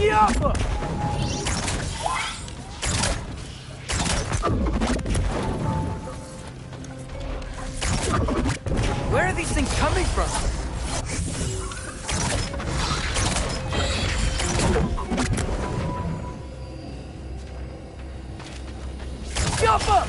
Yappa! Where are these things coming from? Yappa!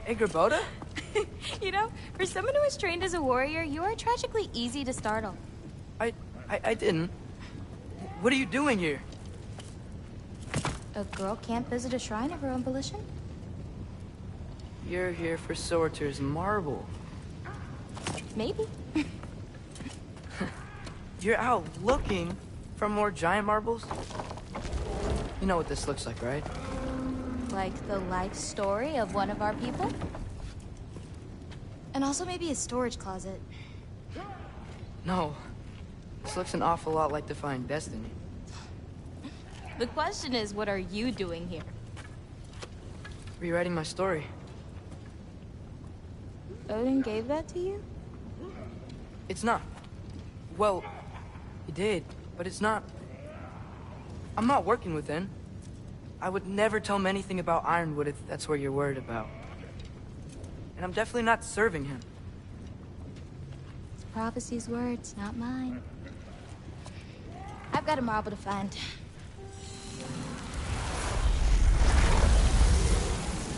Hey, Gerboda? You know, for someone who is trained as a warrior, you are tragically easy to startle. I didn't. What are you doing here? A girl can't visit a shrine of her own volition? You're here for Sorter's marble. Maybe. You're out looking for more giant marbles? You know what this looks like, right? Like the life story of one of our people? And also maybe a storage closet. No. This looks an awful lot like Defying Destiny. The question is, what are you doing here? Rewriting my story. Odin gave that to you? It's not. Well, he did, but it's not. I'm not working with him. I would never tell him anything about Ironwood if that's what you're worried about. And I'm definitely not serving him. It's prophecy's words, not mine. I've got a marble to find.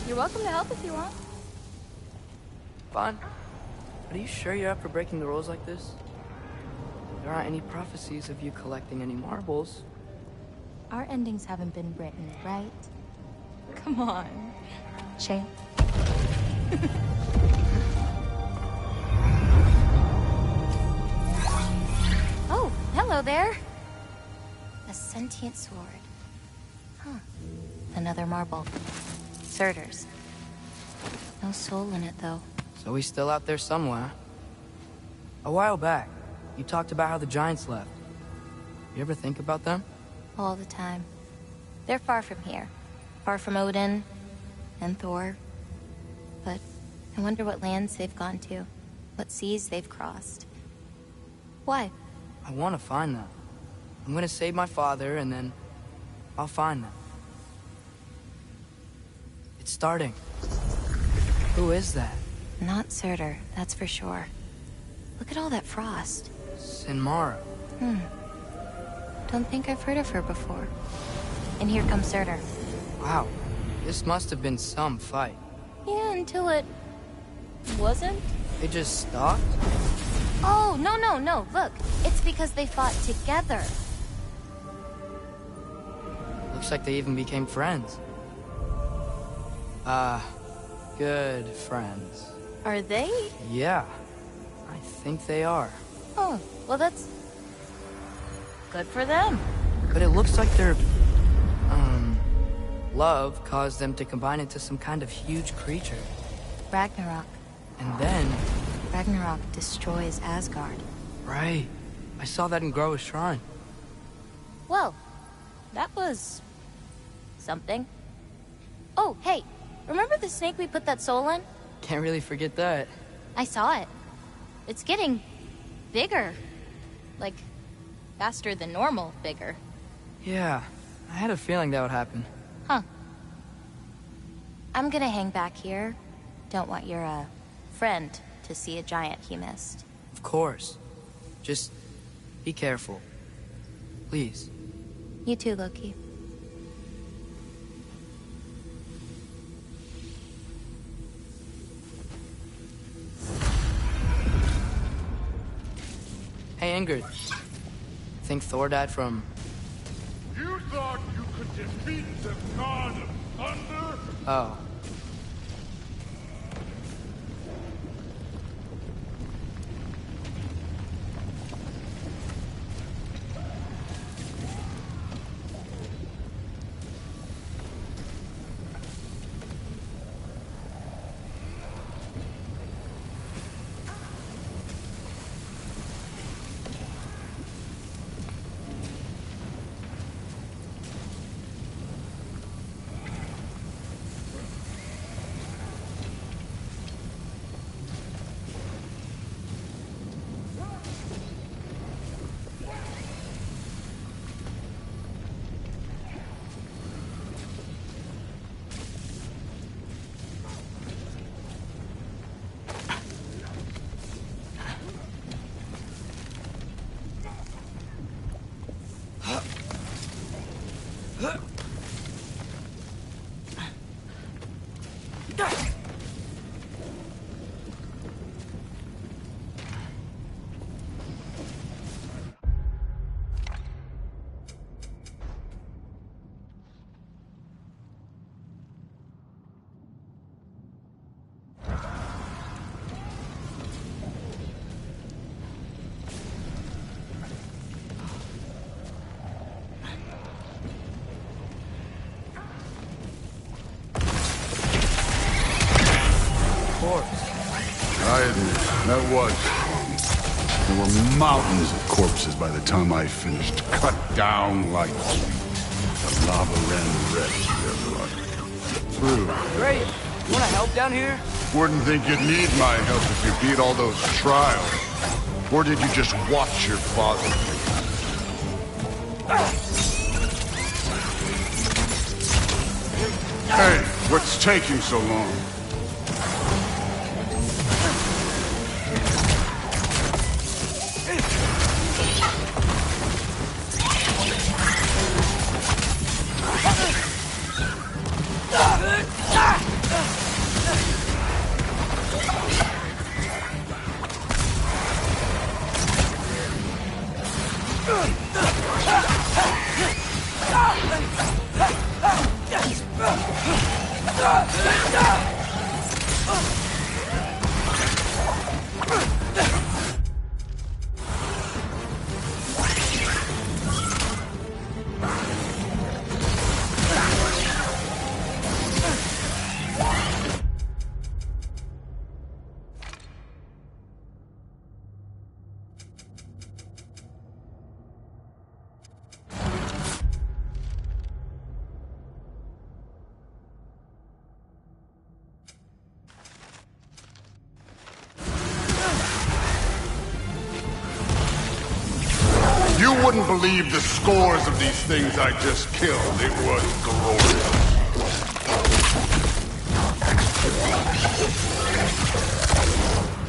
You're welcome to help if you want. Fine. But are you sure you're up for breaking the rules like this? There aren't any prophecies of you collecting any marbles. Our endings haven't been written, right? Come on, champ. Oh, hello there. A sentient sword. Huh. Another marble. Surtur's. No soul in it, though. So he's still out there somewhere. A while back, you talked about how the giants left. You ever think about them? All the time. They're far from here. Far from Odin and Thor. But I wonder what lands they've gone to. What seas they've crossed. Why? I want to find them. I'm gonna save my father, and then I'll find them. It's starting. Who is that? Not Surtur, that's for sure. Look at all that frost. Sinmara. Don't think I've heard of her before. And here comes Surtur. Wow. This must have been some fight. Yeah, until it... wasn't? They just stopped? Oh, no. Look, it's because they fought together. Looks like they even became friends. Good friends. Are they? Yeah. I think they are. Oh, well that's... good for them. But it looks like their... love caused them to combine into some kind of huge creature. Ragnarok. And then... Ragnarok destroys Asgard. Right. I saw that in Groa's shrine. Well, that was... something. Oh, hey, remember the snake we put that soul in? Can't really forget that. I saw it. It's getting... bigger. Like, faster than normal bigger. Yeah, I had a feeling that would happen. Huh. I'm gonna hang back here. Don't want your, friend to see a giant he missed. Of course. Just be careful. Please. You too, Loki. Hey, Ingrid. Think Thor died from... You thought you could defeat the god of thunder? Oh. I admit, that was. There were mountains of corpses by the time I finished, cut down like the lava ran red through their blood. True. Great. You wanna help down here? Wouldn't think you'd need my help if you beat all those trials. Or did you just watch your father? Hey, what's taking so long? You wouldn't believe the scores of these things I just killed. It was glorious.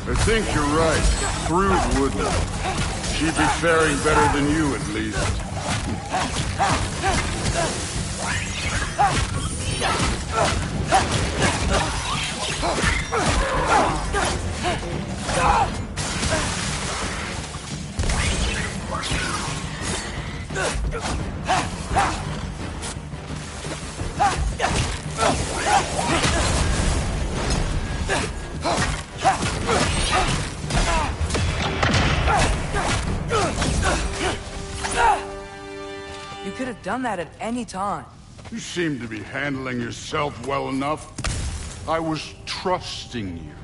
I think you're right. Thrud wouldn't. She'd be faring better than you, at least. You could have done that at any time. You seem to be handling yourself well enough. I was trusting you.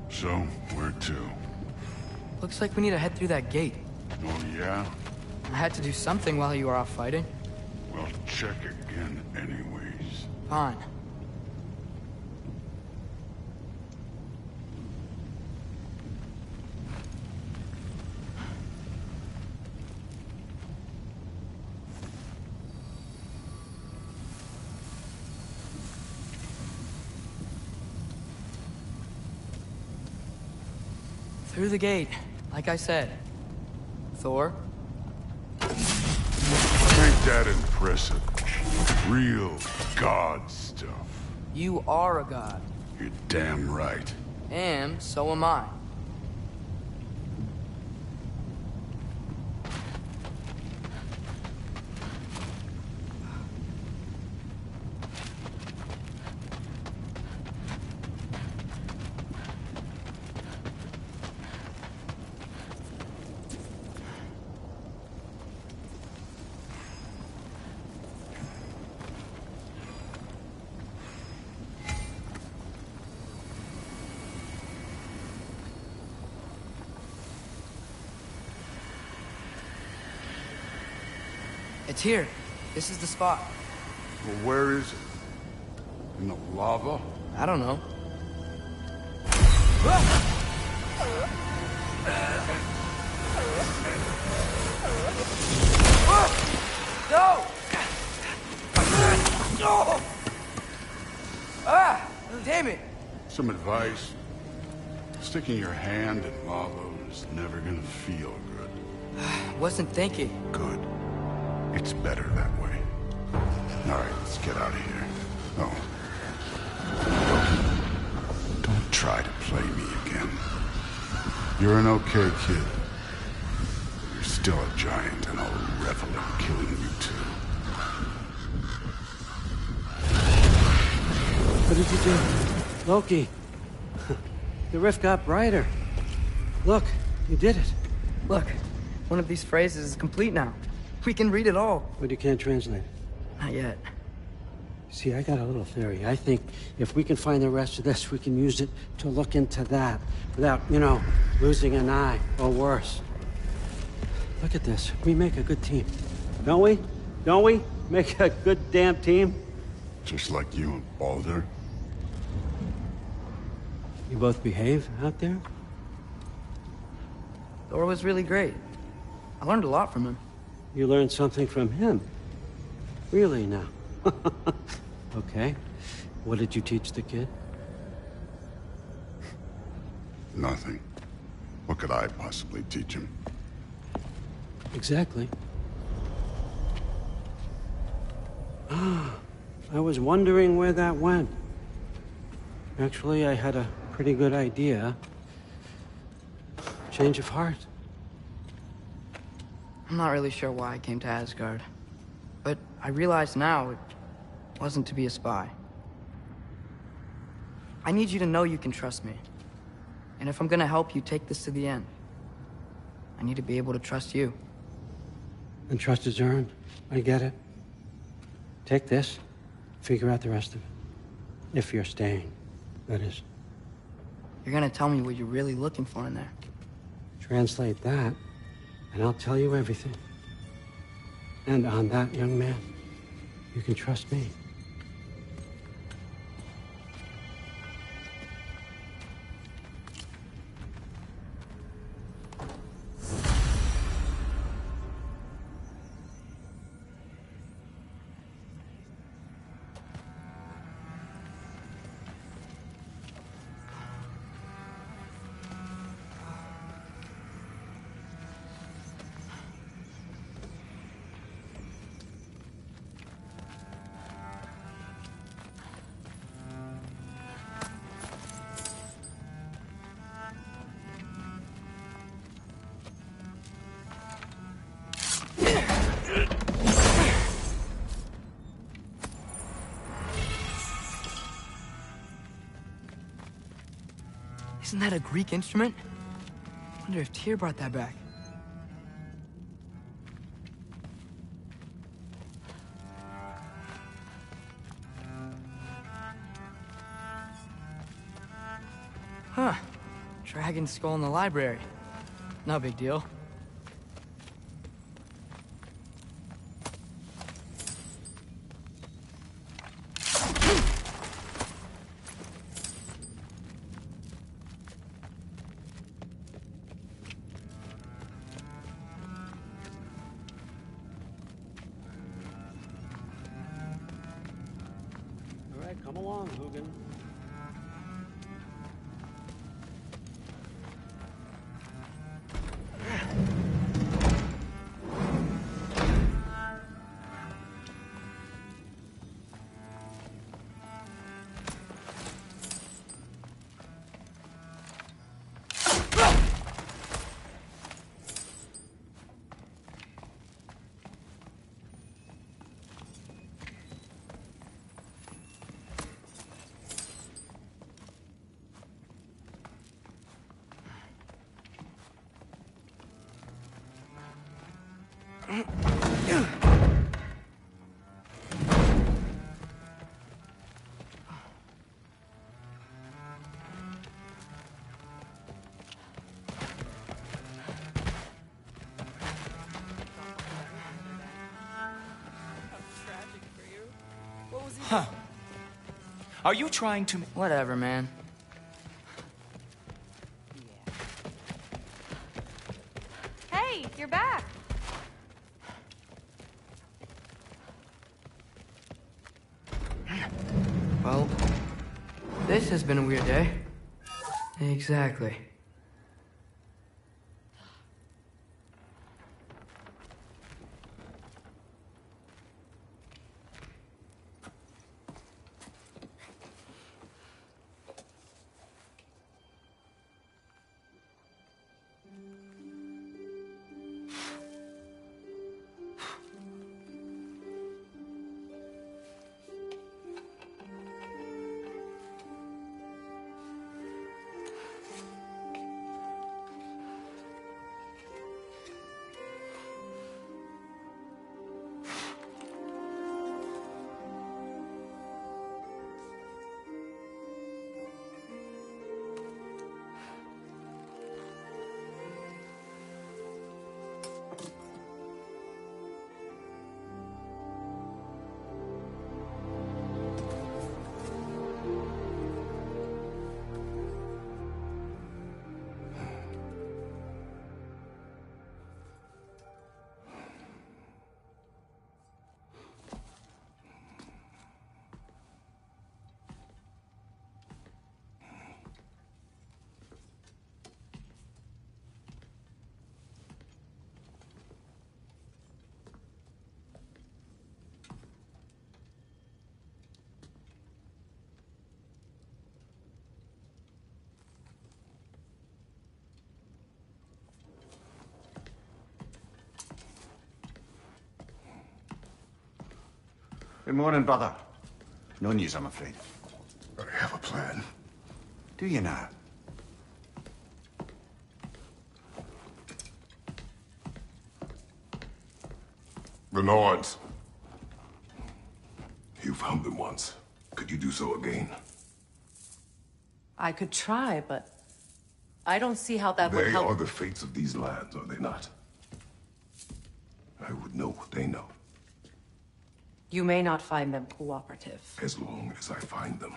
So, where to? Looks like we need to head through that gate. Oh, yeah? I had to do something while you were off fighting. Well, check again anyways. Fine. Through the gate, like I said. Thor? Ain't that impressive? Real god stuff. You are a god. You're damn right. And so am I. It's here. This is the spot. Well, where is it? In the lava? I don't know. No! No! Ah! Damn it! Some advice. Sticking your hand in lava is never gonna feel good. Wasn't thinking. Good. It's better that way. All right, let's get out of here. Oh. Don't try to play me again. You're an okay kid. You're still a giant, and I'll revel in killing you too. What did you do? Loki. The rift got brighter. Look, you did it. Look, one of these phrases is complete now. We can read it all. But you can't translate it. Not yet. See, I got a little theory. I think if we can find the rest of this, we can use it to look into that without, you know, losing an eye or worse. Look at this. We make a good team. Don't we? Don't we? Make a good damn team? Just like you and Baldur. You both behave out there? Thor was really great. I learned a lot from him. You learned something from him? Really now? Okay. What did you teach the kid? Nothing. What could I possibly teach him? Exactly. I was wondering where that went. Actually, I had a pretty good idea. Change of heart. I'm not really sure why I came to Asgard. But I realize now it wasn't to be a spy. I need you to know you can trust me. And if I'm gonna help you take this to the end, I need to be able to trust you. And trust is earned. I get it. Take this, figure out the rest of it. If you're staying, that is. You're gonna tell me what you're really looking for in there. Translate that, and I'll tell you everything. And on that, young man, you can trust me. Isn't that a Greek instrument? Wonder if Tyr brought that back. Huh. Dragon skull in the library. No big deal. All right, come along, Hugin. Huh. Are you trying to... Whatever, man. Hey, you're back. Well, this has been a weird day. Exactly. Good morning, brother. No news, I'm afraid. I have a plan. Do you now? The Norns. You found them once. Could you do so again? I could try, but I don't see how that would They help. are the fates of these lands, are they not? I would know what they know, You may not find them cooperative. as long as I find them.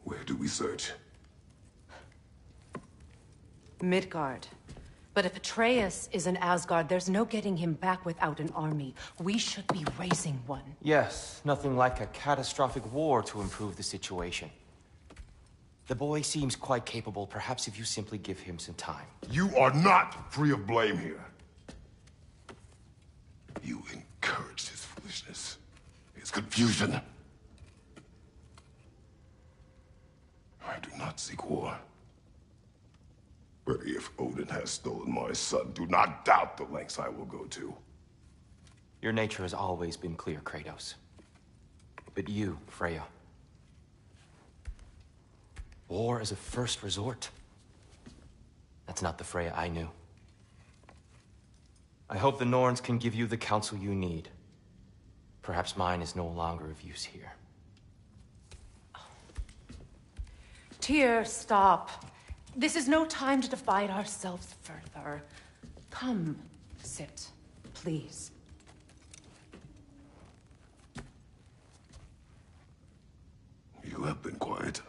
Where do we search? Midgard. But if Atreus is in Asgard, there's no getting him back without an army. We should be raising one. Yes, nothing like a catastrophic war to improve the situation. The boy seems quite capable. Perhaps if you simply give him some time. You are not free of blame here. You encouraged his foolishness, his confusion. I do not seek war. But if Odin has stolen my son, do not doubt the lengths I will go to. Your nature has always been clear, Kratos. But you, Freya. War as a first resort. That's not the Freya I knew. I hope the Norns can give you the counsel you need. Perhaps mine is no longer of use here. Tyr, stop. This is no time to divide ourselves further. Come, sit, please. You have been quiet.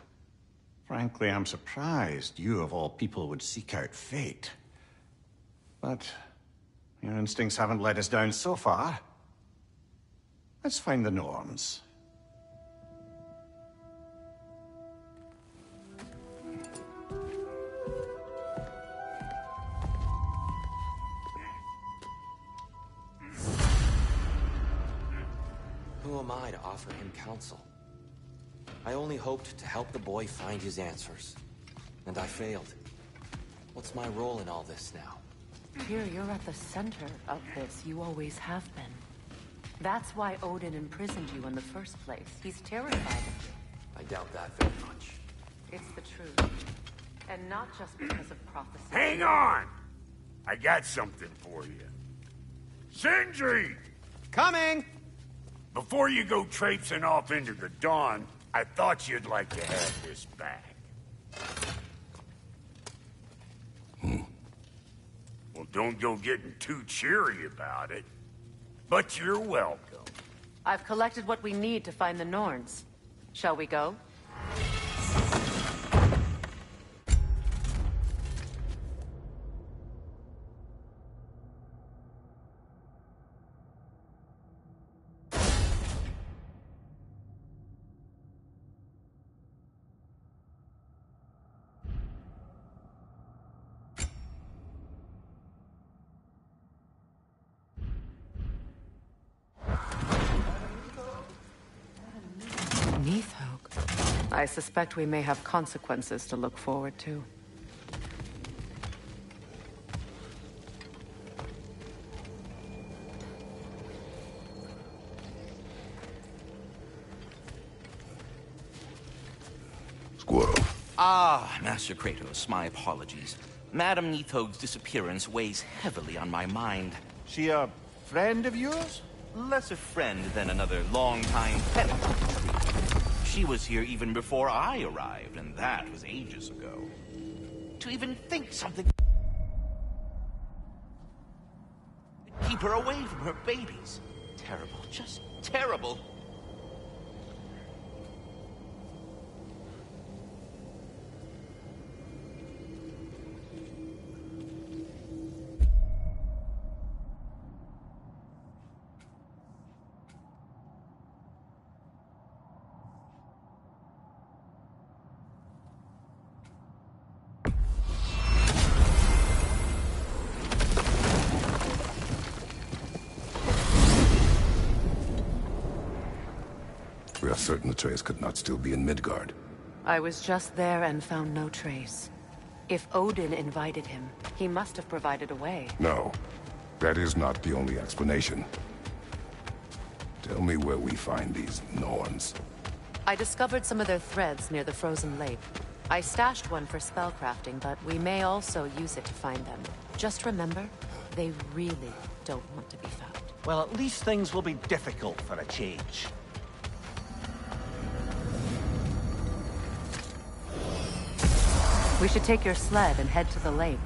Frankly, I'm surprised you, of all people, would seek out fate. But your instincts haven't let us down so far. Let's find the norms. Who am I to offer him counsel? I only hoped to help the boy find his answers. And I failed. What's my role in all this now? Here, you're at the center of this. You always have been. That's why Odin imprisoned you in the first place. He's terrified of you. I doubt that very much. It's the truth. And not just because of prophecy. Hang on! I got something for you. Sindri! Coming! Before you go traipsing off into the dawn, I thought you'd like to have this back. Well, don't go getting too cheery about it. But you're welcome. I've collected what we need to find the Norns. Shall we go? I suspect we may have consequences to look forward to. Squirrel. Ah, Master Kratos, my apologies. Madame Nithog's disappearance weighs heavily on my mind. She a friend of yours? Less a friend than another long-time penitent. She was here even before I arrived, and that was ages ago. To even think something... keep her away from her babies. Terrible, just terrible. We are certain Atreus could not still be in Midgard. I was just there and found no trace. If Odin invited him, he must have provided a way. No, that is not the only explanation. Tell me where we find these Norns. I discovered some of their threads near the frozen lake. I stashed one for spellcrafting, but we may also use it to find them. Just remember, they really don't want to be found. Well, at least things will be difficult for a change. We should take your sled and head to the lake.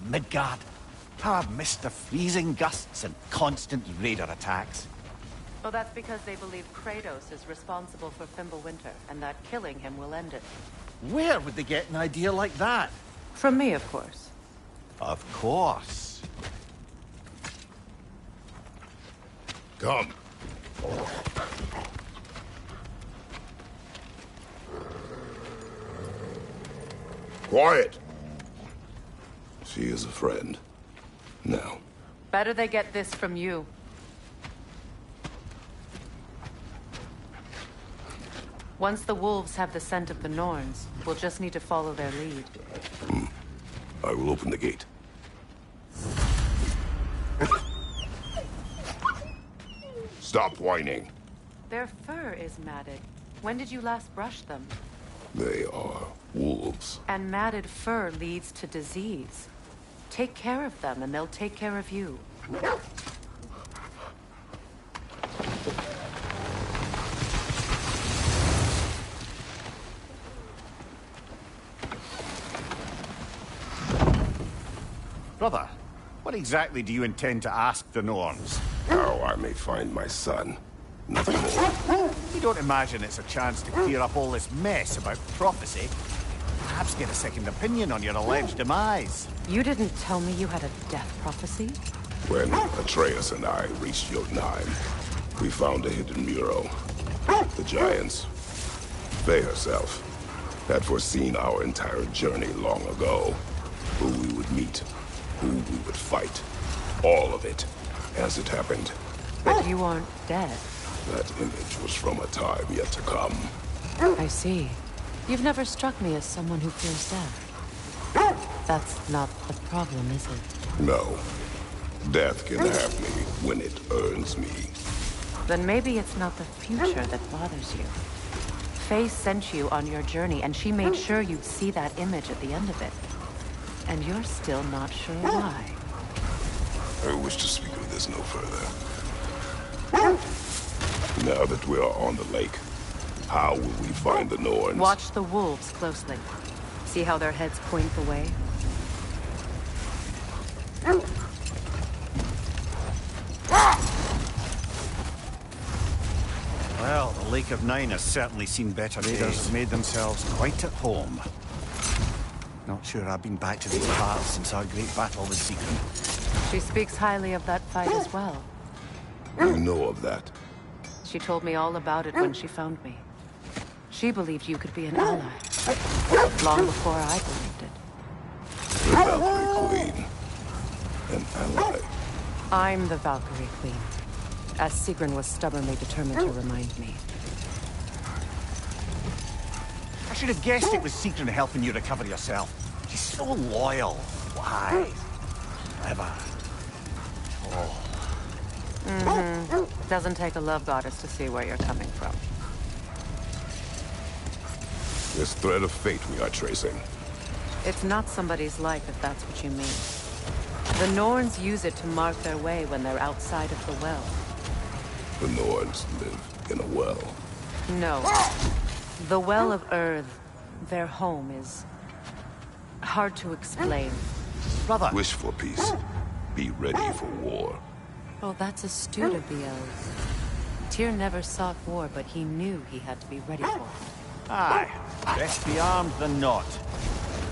Midgard. How I've missed the freezing gusts and constant raider attacks. Well, that's because they believe Kratos is responsible for Fimbulwinter, and that killing him will end it. Where would they get an idea like that? From me, of course. Of course. Come. Quiet! She is a friend. Now. Better they get this from you. Once the wolves have the scent of the Norns, we'll just need to follow their lead. I will open the gate. Stop whining. Their fur is matted. When did you last brush them? They are wolves. And matted fur leads to disease. Take care of them, and they'll take care of you. Brother, what exactly do you intend to ask the Norns? How I may find my son. Nothing more. You don't imagine it's a chance to clear up all this mess about prophecy? Perhaps get a second opinion on your alleged demise. You didn't tell me you had a death prophecy? When Atreus and I reached Jotunheim, we found a hidden mural. The Giants, they herself, had foreseen our entire journey long ago. Who we would meet, who we would fight. All of it, as it happened. But you aren't dead. That image was from a time yet to come. I see. You've never struck me as someone who fears death. That's not the problem, is it? No. Death can have me when it earns me. Then maybe it's not the future that bothers you. Faye sent you on your journey, and she made sure you'd see that image at the end of it. And you're still not sure why. I wish to speak of this no further. Now that we are on the lake, how will we find the Norns? Watch the wolves closely. See how their heads point the way? Well, the Lake of Nine has certainly seen better days. Raiders have made themselves quite at home. Not sure I've been back to these parts since our great battle with Seacon. She speaks highly of that fight as well. You know of that? She told me all about it when she found me. She believed you could be an ally. Long before I believed it. The Valkyrie Queen. An ally. I'm the Valkyrie Queen, as Sigrun was stubbornly determined to remind me. I should have guessed it was Seacon helping you recover yourself. She's so loyal, wise, clever. Oh. Doesn't take a love goddess to see where you're coming from. This thread of fate we are tracing. It's not somebody's life, if that's what you mean. The Norns use it to mark their way when they're outside of the well. The Norns live in a well. No. The Well of Earth, their home, is hard to explain. Brother! Wish for peace. Be ready for war. Oh, that's astute of the elves. Tyr never sought war, but he knew he had to be ready for it. Aye. Best be armed than not.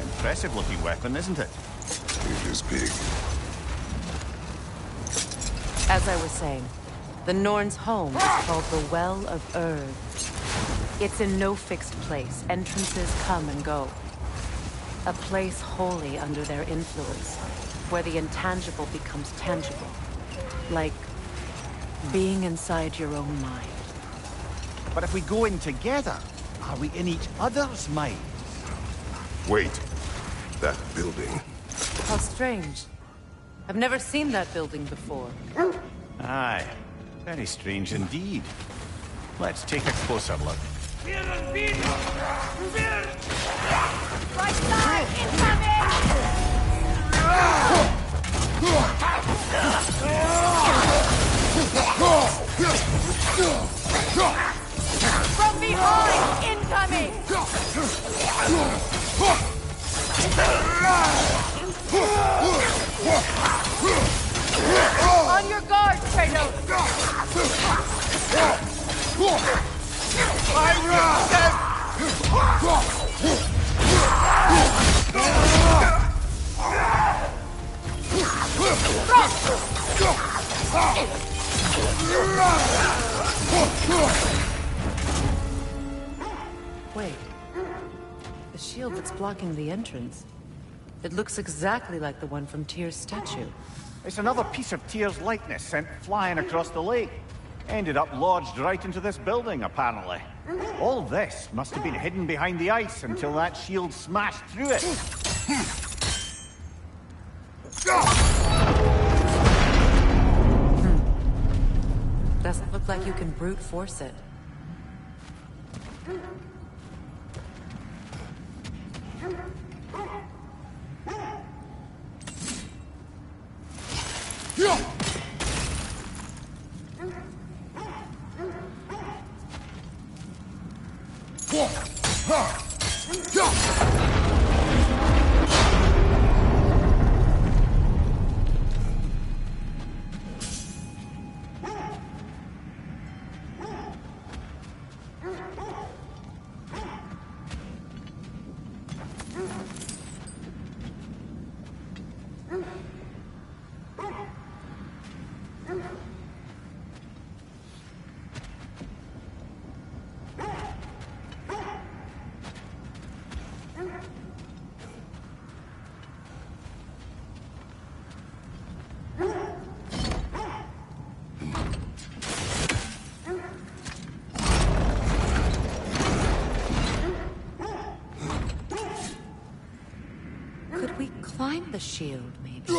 Impressive looking weapon, isn't it? It is big. As I was saying, the Norns' home is called the Well of Earth. It's in no fixed place. Entrances come and go. A place wholly under their influence, where the intangible becomes tangible. Like being inside your own mind. But if we go in together, are we in each other's mind? Wait. That building. How strange. I've never seen that building before. Aye. Very strange indeed. Let's take a closer look. Right side, incoming! From behind, incoming! On your guard, Kratos! Wait. The shield that's blocking the entrance. It looks exactly like the one from Tyr's statue. It's another piece of Tyr's likeness sent flying across the lake. Ended up lodged right into this building, apparently. All this must have been hidden behind the ice until that shield smashed through it. Doesn't look like you can brute force it. Could we climb the shield, maybe?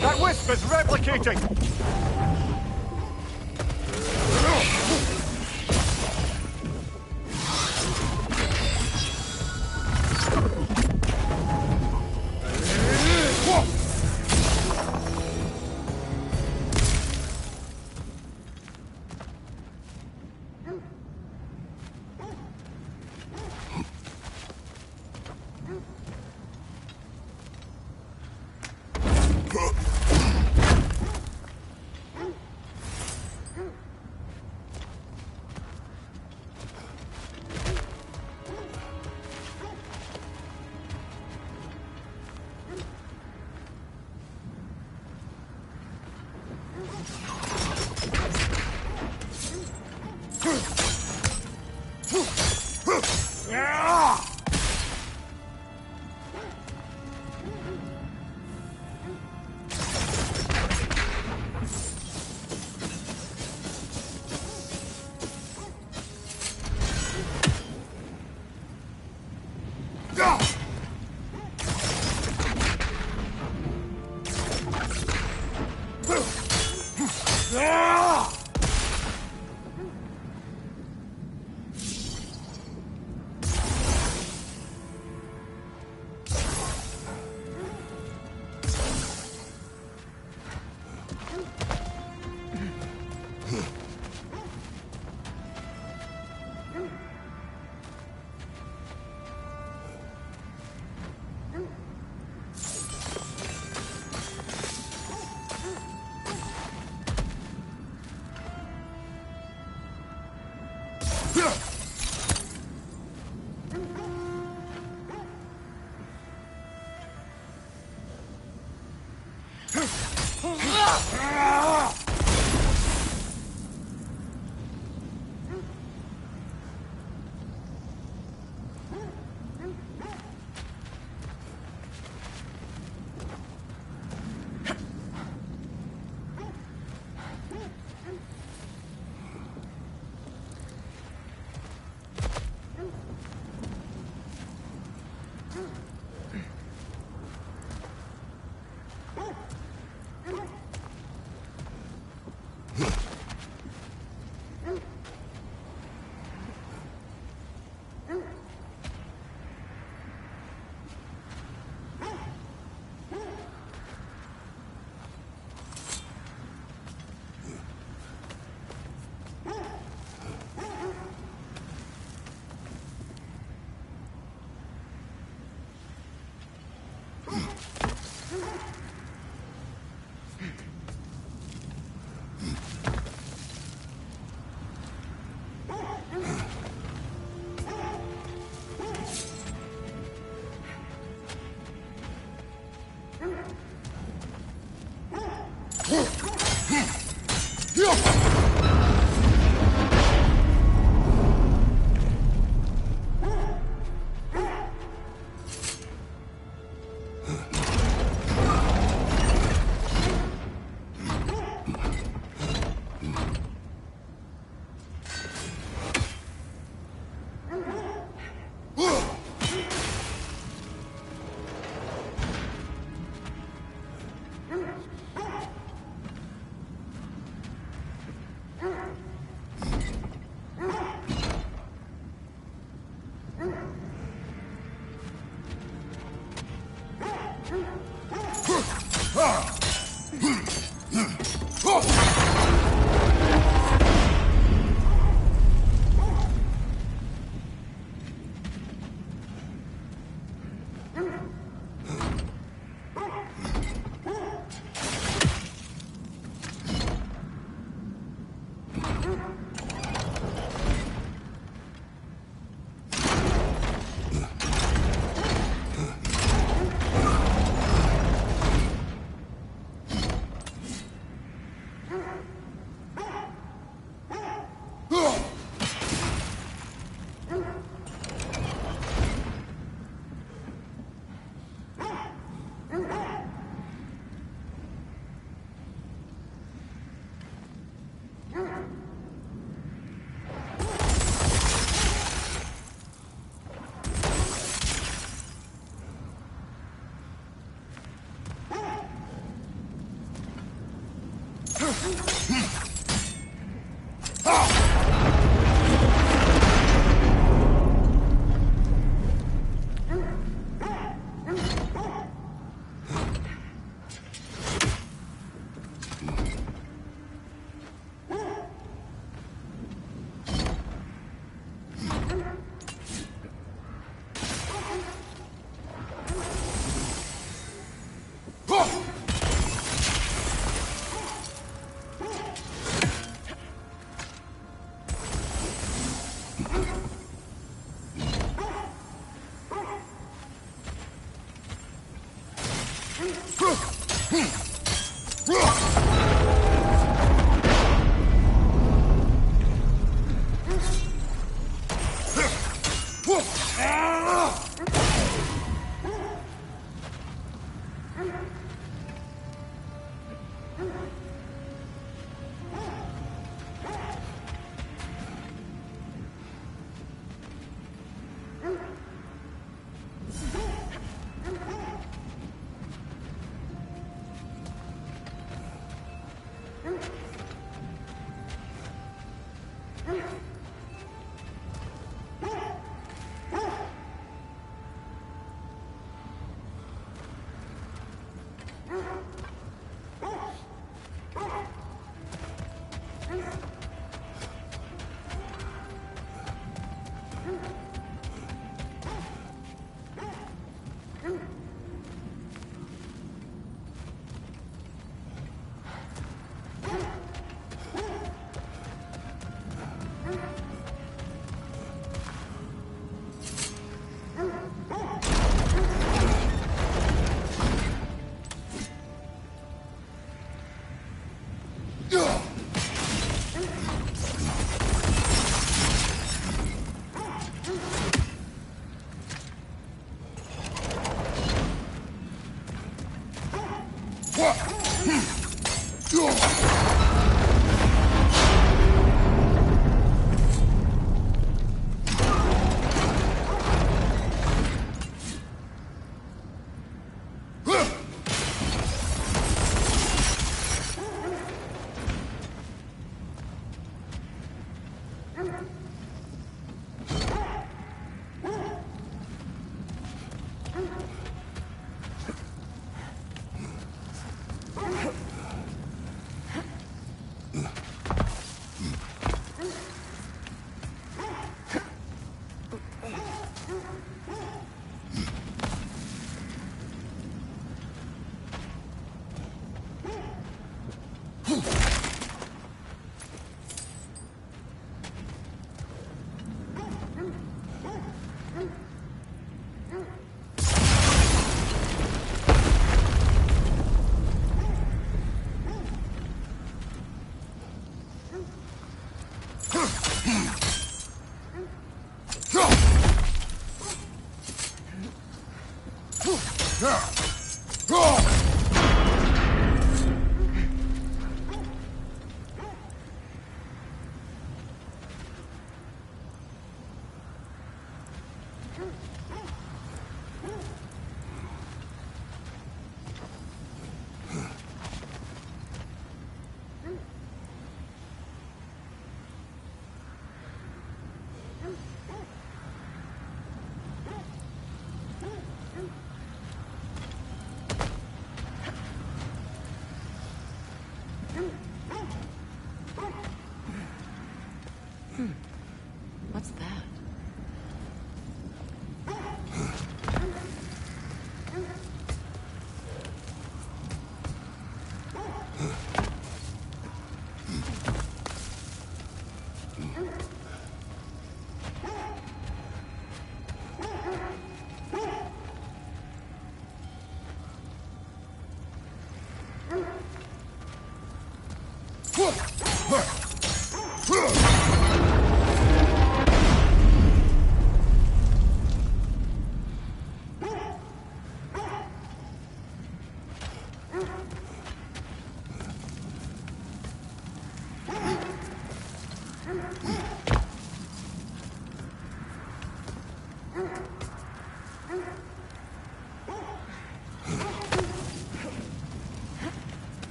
That wisp is replicating!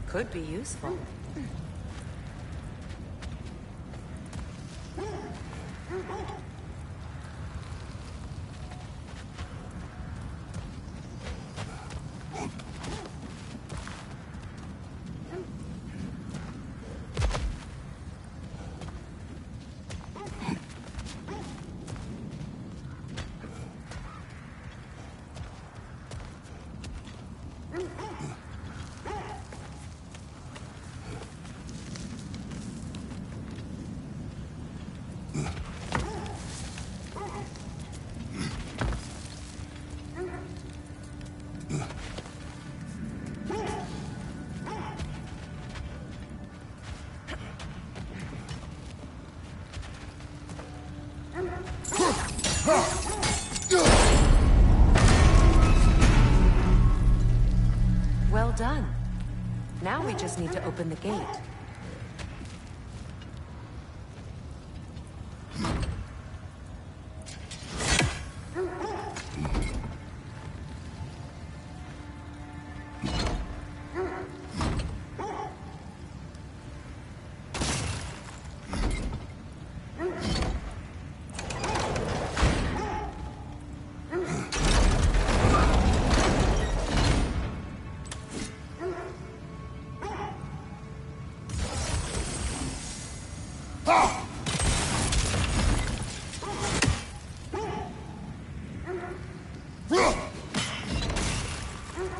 Could be useful. Well done. Now we just need to open the gate.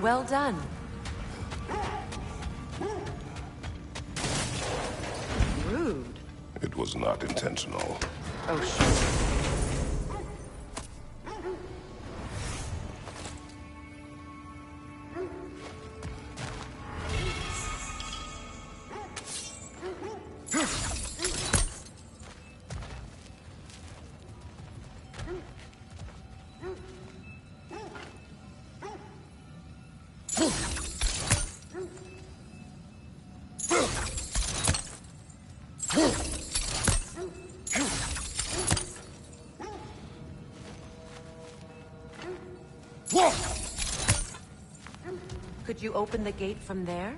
Well done. Rude. It was not intentional. Oh, sure. Could you open the gate from there?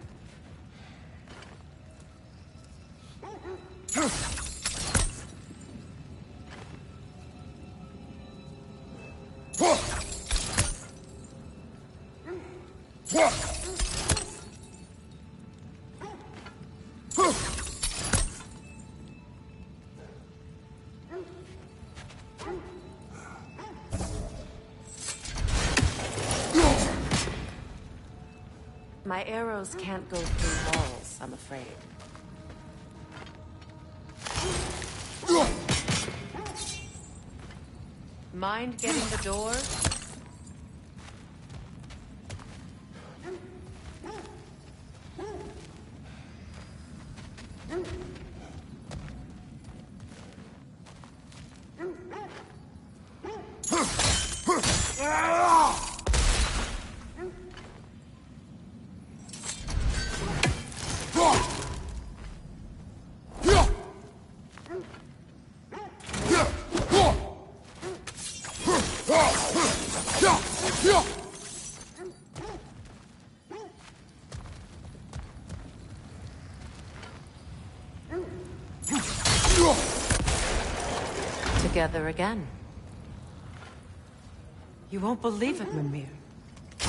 My arrows can't go through walls, I'm afraid. Mind getting the door? Together again. You won't believe it, Mimir.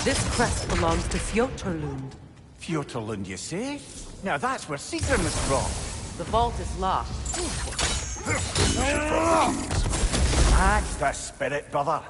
This crest belongs to Fjotorlund. Fjotorlund, you say? Now that's where Caesar was from. The vault is locked. That's the spirit, brother.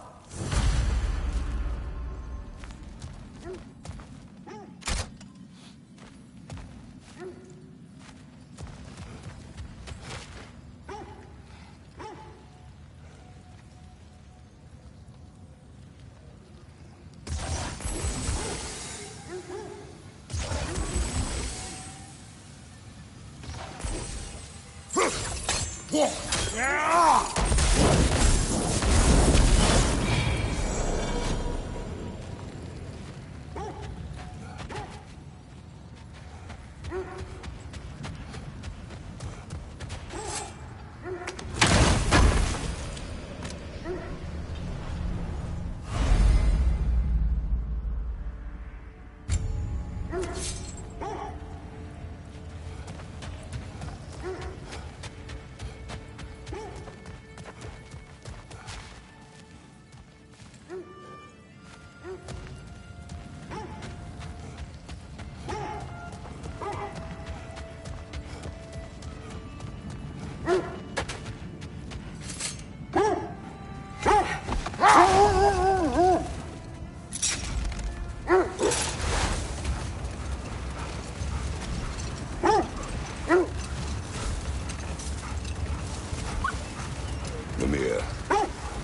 Mimir,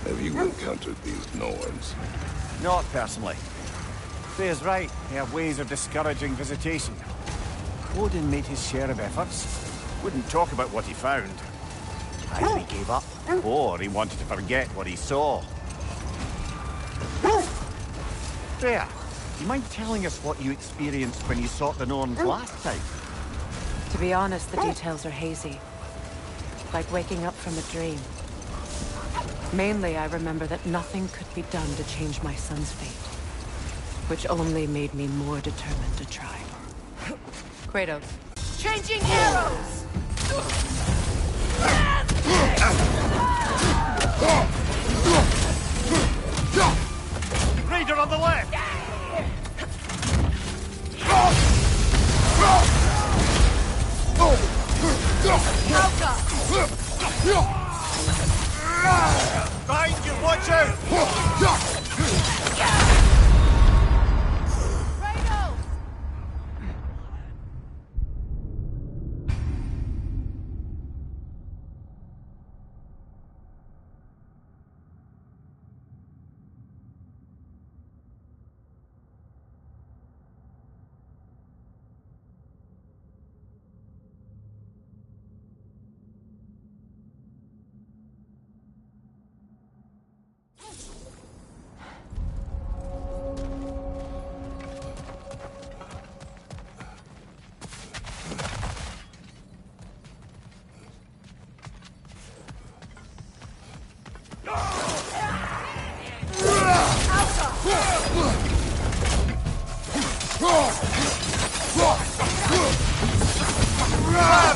have you encountered these Norns? Not personally. Freya's right. They have ways of discouraging visitation. Odin made his share of efforts. Wouldn't talk about what he found. Either he gave up, or he wanted to forget what he saw. Freya, do you mind telling us what you experienced when you sought the Norns last time? To be honest, the details are hazy. Like waking up from a dream. Mainly, I remember that nothing could be done to change my son's fate. Which only made me more determined to try. Kratos. Changing arrows! Raider on the left! Behind you, watch out!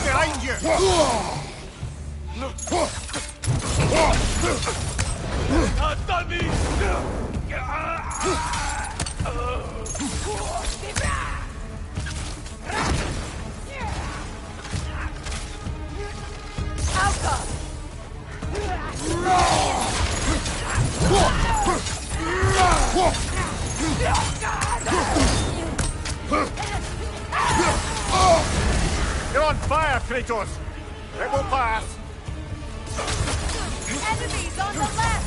Behind you! You're on fire, Kratos! It will pass! Enemies on the left!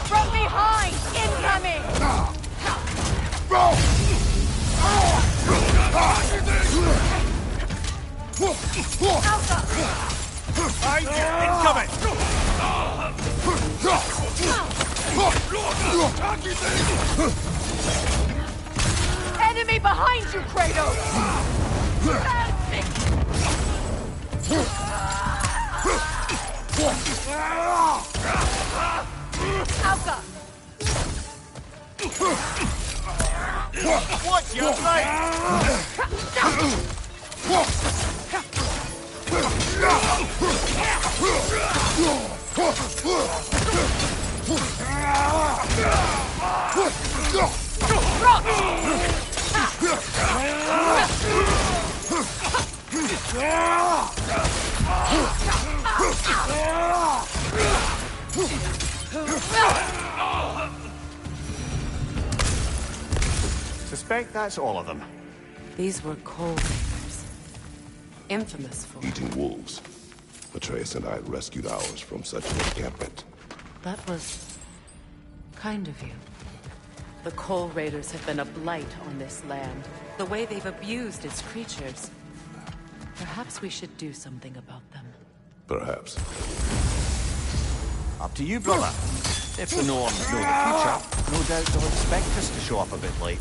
From behind! Incoming! Behind you! Incoming! Enemy behind you, Kratos! Alka! Watch your right! Suspect that's all of them. These were cold raiders. Infamous for... Eating wolves. Atreus and I rescued ours from such an encampment. That was... kind of you. The Coal Raiders have been a blight on this land. The way they've abused its creatures. Perhaps we should do something about them. Perhaps. Up to you, brother. If the Norns know the future, no doubt they'll expect us to show up a bit late.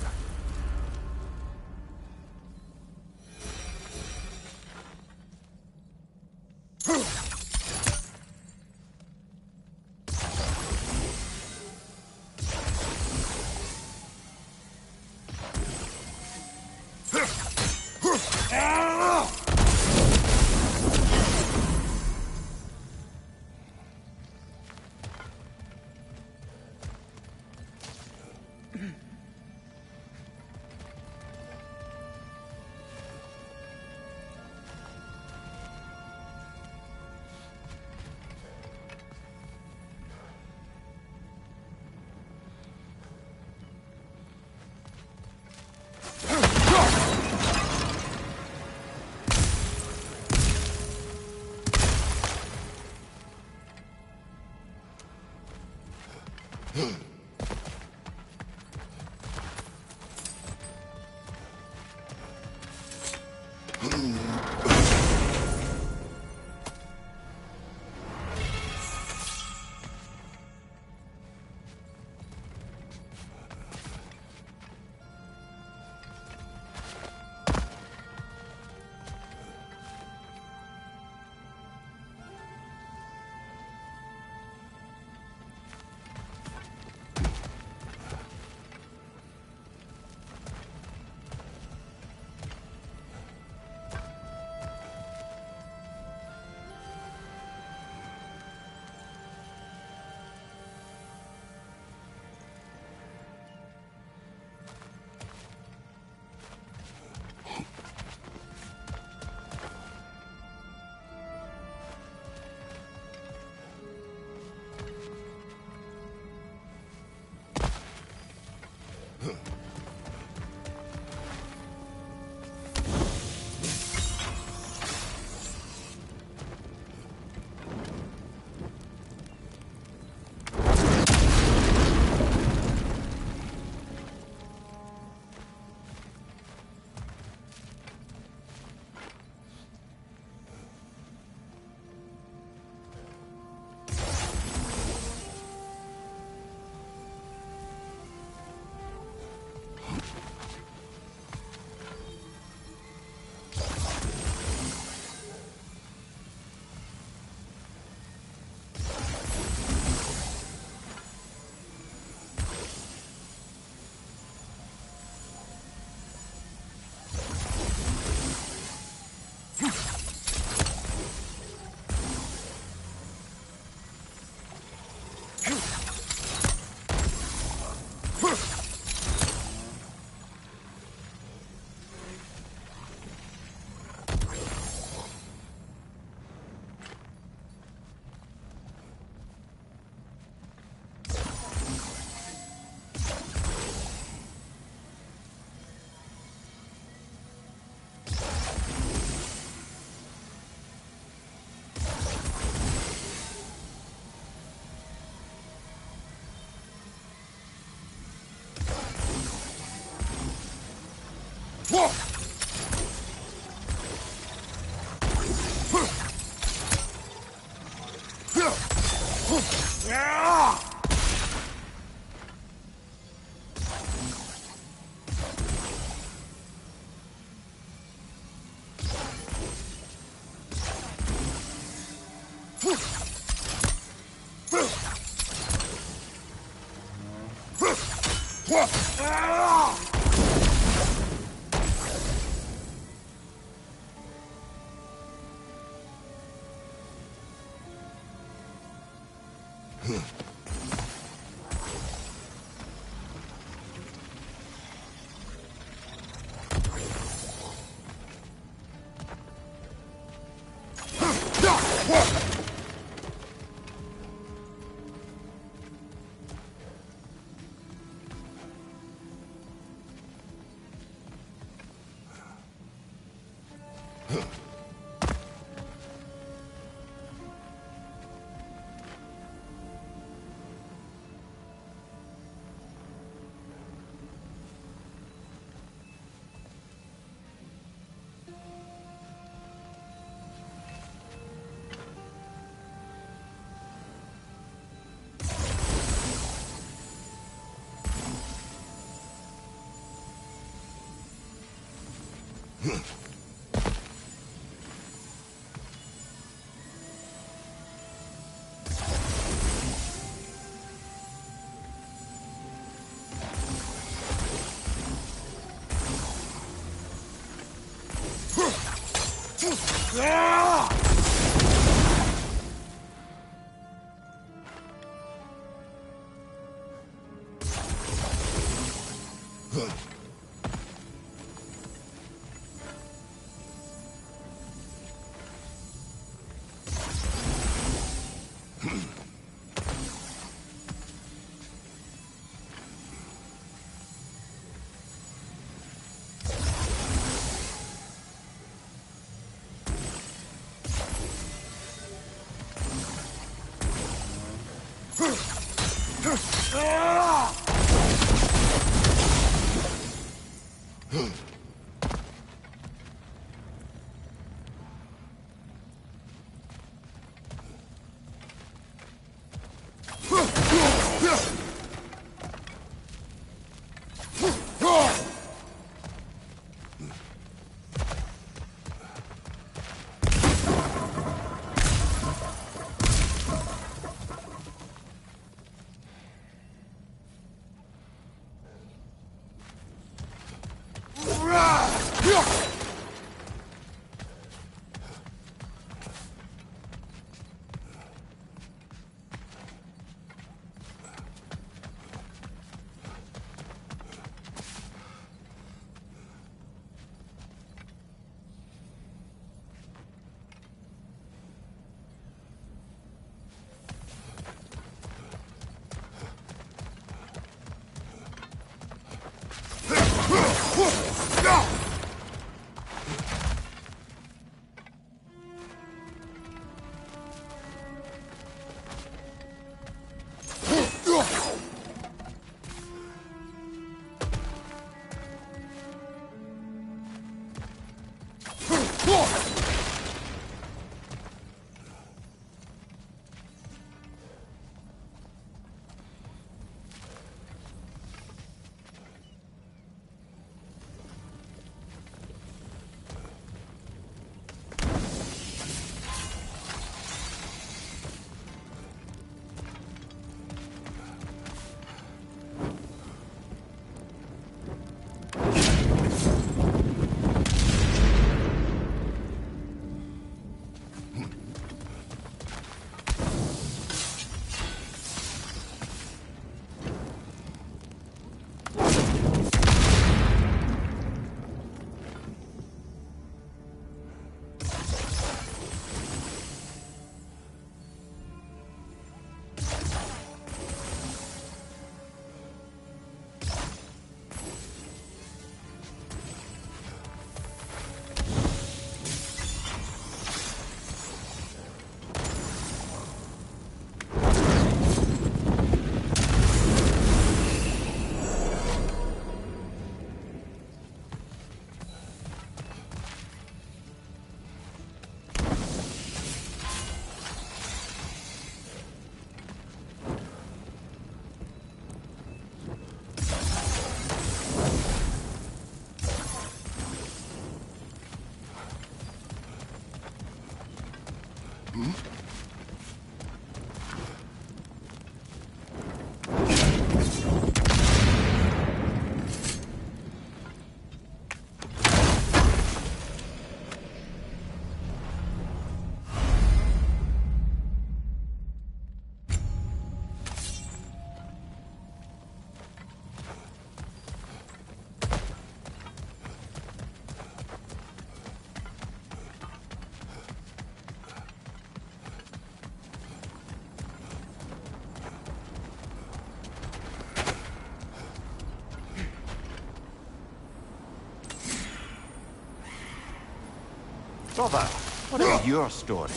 Brother, what is your story?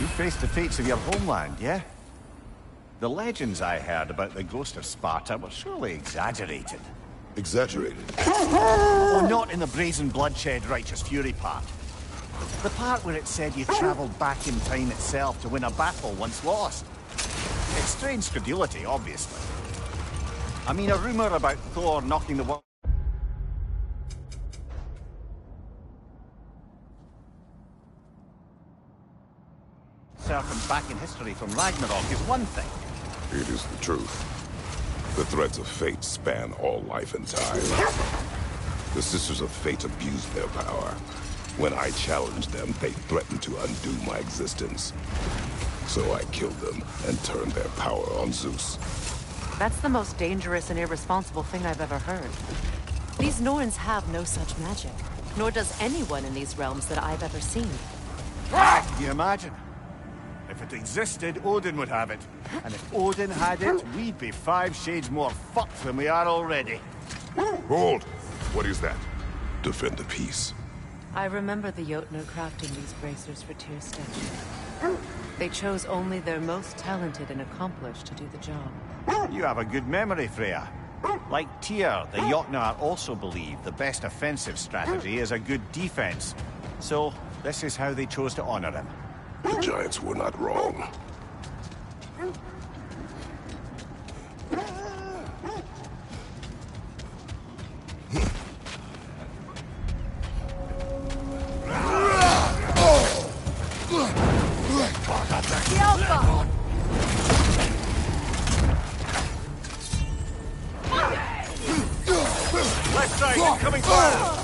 You faced the fates of your homeland, yeah? The legends I heard about the ghost of Sparta were surely exaggerated. Exaggerated? Oh, not in the brazen bloodshed righteous fury part. The part where it said you travelled back in time itself to win a battle once lost. It's strange credulity, obviously. I mean, a rumour about Thor knocking the world serpent back in history from Ragnarok is one thing. It is the truth. The threads of fate span all life and time. The Sisters of Fate abused their power, When I challenged them, they threatened to undo my existence. So I killed them and turned their power on Zeus. That's the most dangerous and irresponsible thing I've ever heard. These Norns have no such magic, nor does anyone in these realms that I've ever seen. Can you imagine? If it existed, Odin would have it. And if Odin had it, we'd be 5 shades more fucked than we are already. Hold! What is that? Defend the peace. I remember the Jotnar crafting these bracers for Tyr's statue. They chose only their most talented and accomplished to do the job. You have a good memory, Freya. Like Tyr, the Jotnar also believe the best offensive strategy is a good defense. So, this is how they chose to honor him. The giants were not wrong. Left side, coming fast!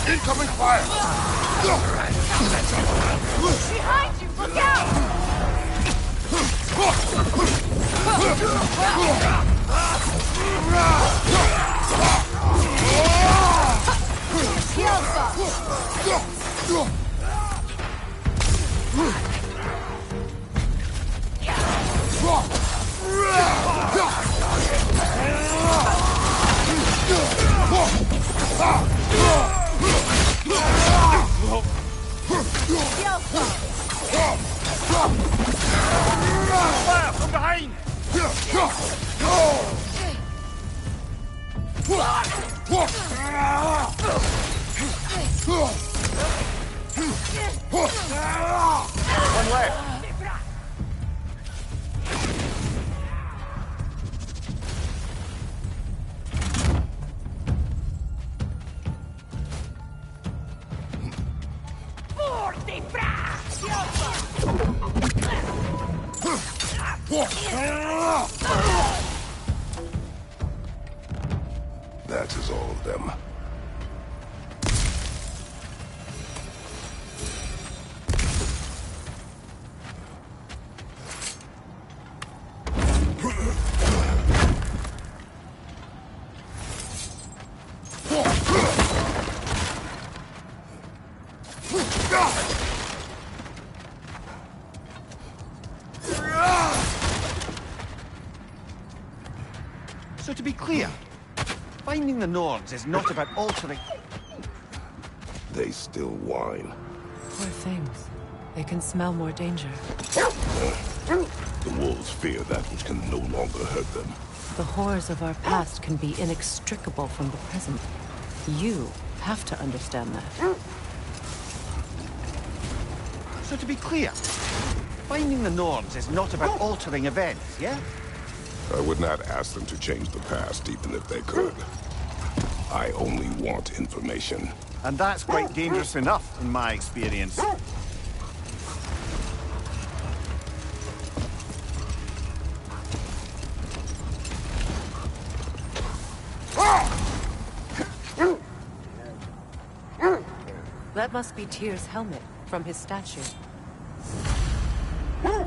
Incoming fire! Behind you! Look out! Fire from behind! One left. That is all of them. So to be clear, finding the Nords is not about altering... They still whine. Poor things. They can smell more danger. The wolves fear that which can no longer hurt them. The horrors of our past can be inextricable from the present. You have to understand that. So to be clear, finding the Nords is not about altering events, yeah? I would not ask them to change the past, even if they could. I only want information. And that's quite dangerous enough, in my experience. That must be Tyr's helmet from his statue.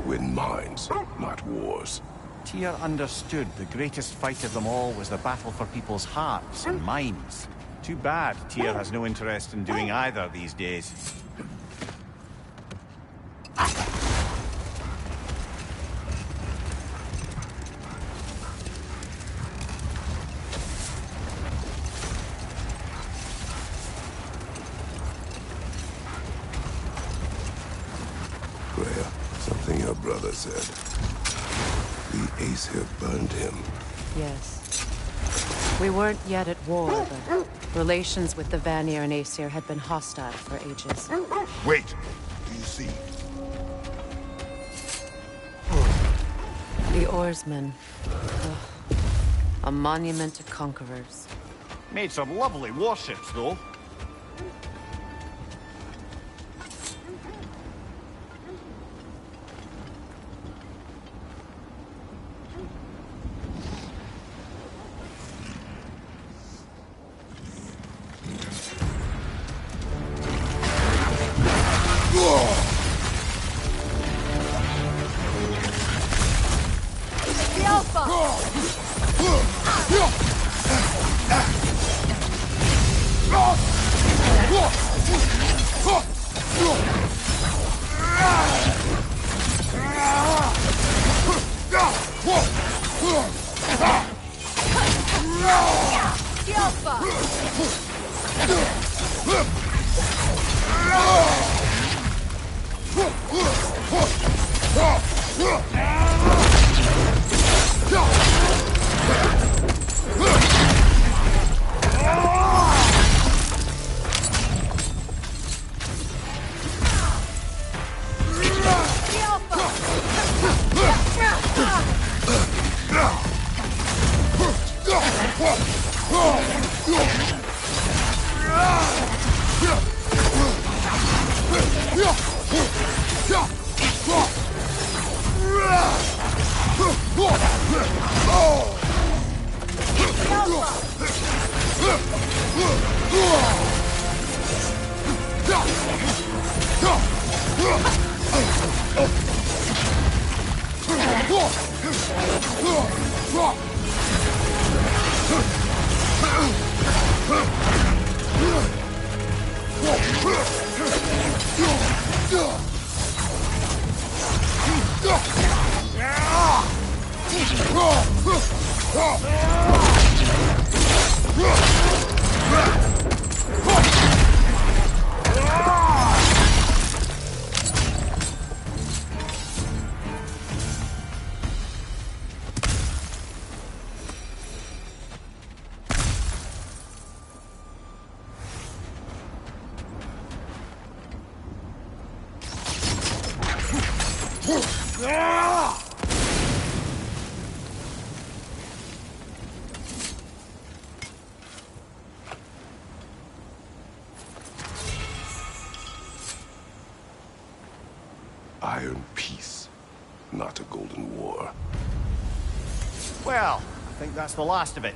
Win minds, not wars. Tyr understood the greatest fight of them all was the battle for people's hearts and minds. Too bad Tyr has no interest in doing either these days. Freya, something your brother said. The Ace here burned him. Yes. We weren't yet at war, but Relations with the Vanir and Aesir had been hostile for ages. Wait! Do you see? The oarsmen. Ugh. A monument to conquerors. Made some lovely warships, though. The Alpha! The Iron peace, not a golden war. Well, I think that's the last of it.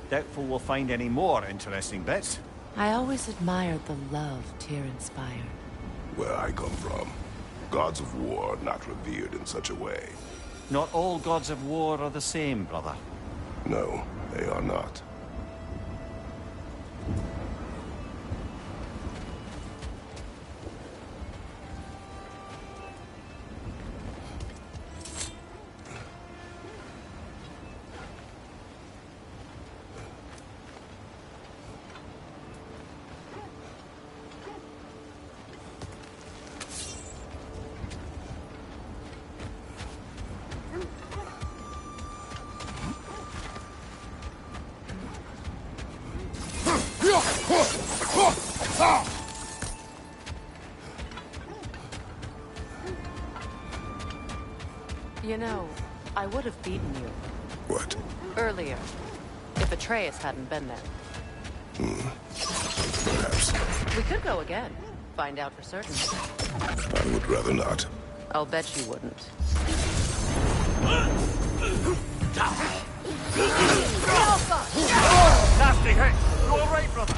Doubtful we'll find any more interesting bits. I always admired the love Tyr inspired. Where I come from, gods of war are not revered in such a way. Not all gods of war are the same, brother. No, they are not. You know, I would have beaten you. What? Earlier. If Atreus hadn't been there. Perhaps. We could go again. Find out for certain. I would rather not. I'll bet you wouldn't. Nasty hit! You all right, brother?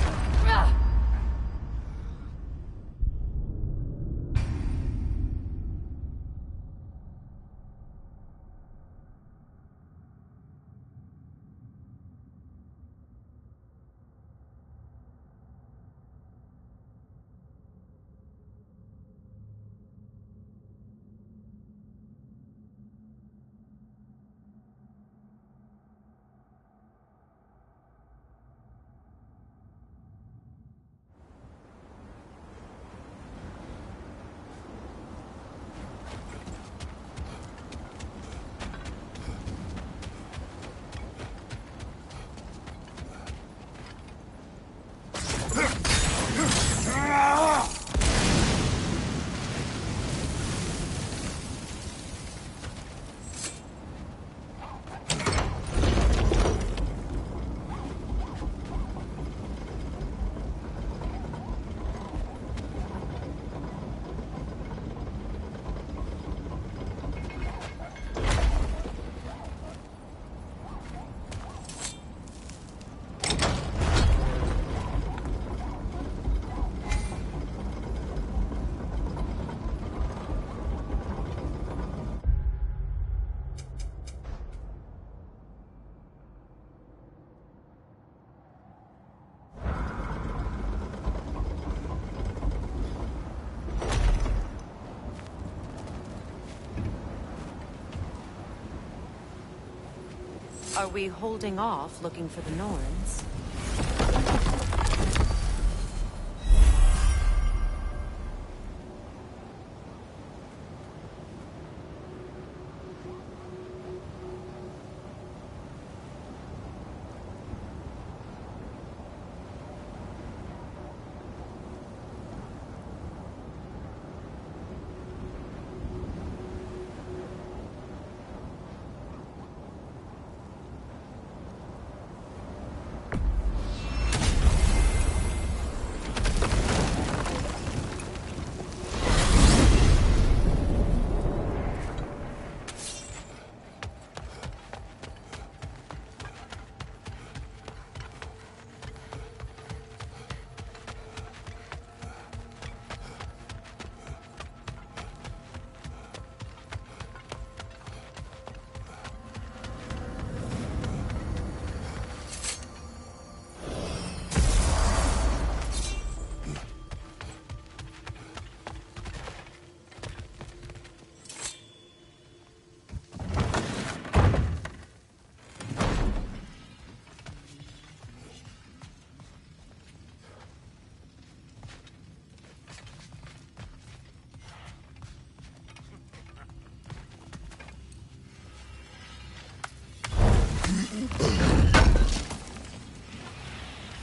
Are we holding off looking for the Norns?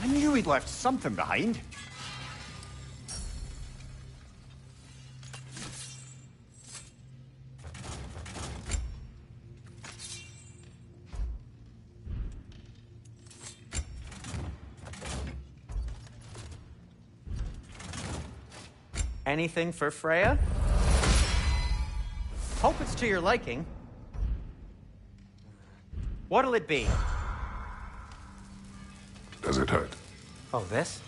I knew we'd left something behind. Anything for Freya? Hope it's to your liking. What'll it be? Does it hurt? Oh, this?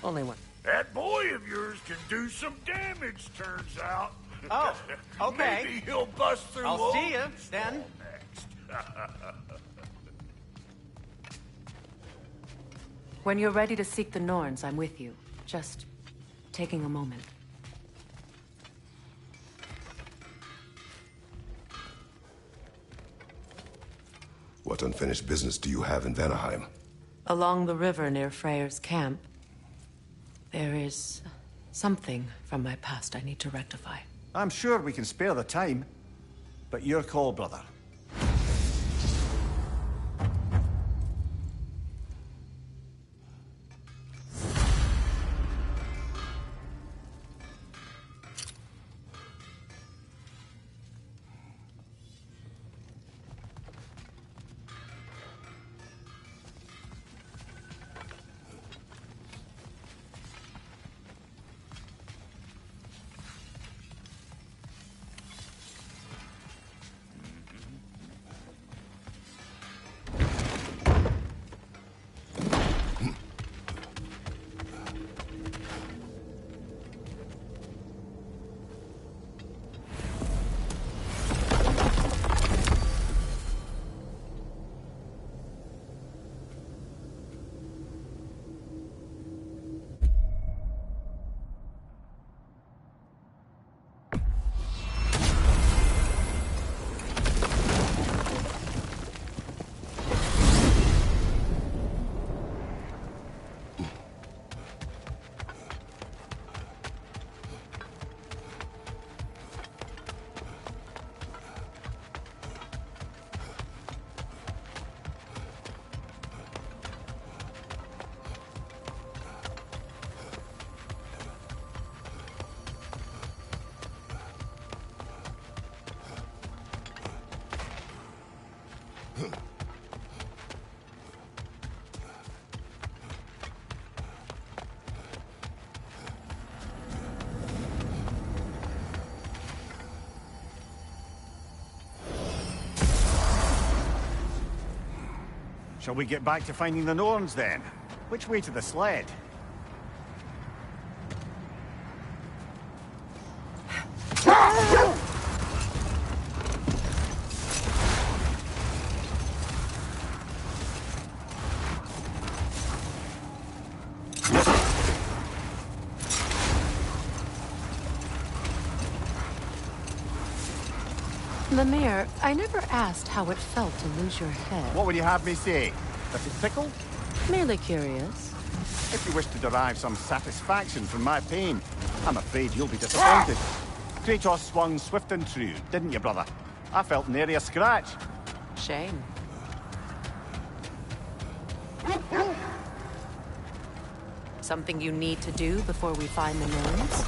Only one. That boy of yours can do some damage, turns out. Oh, okay. Maybe he'll bust through I'll see you, Odin's then. wall next. When you're ready to seek the Norns, I'm with you. Just taking a moment. What unfinished business do you have in Vanaheim? Along the river near Freyr's camp, there is something from my past I need to rectify. I'm sure we can spare the time, but your call, brother. Shall we get back to finding the Norns, then? Which way to the sled? Lemire, I never asked how it felt to lose your head. What would you have me say? That it tickled? Merely curious. If you wish to derive some satisfaction from my pain, I'm afraid you'll be disappointed. Kratos swung swift and true, didn't you, brother? I felt nary a scratch. Shame. Something you need to do before we find the Norns?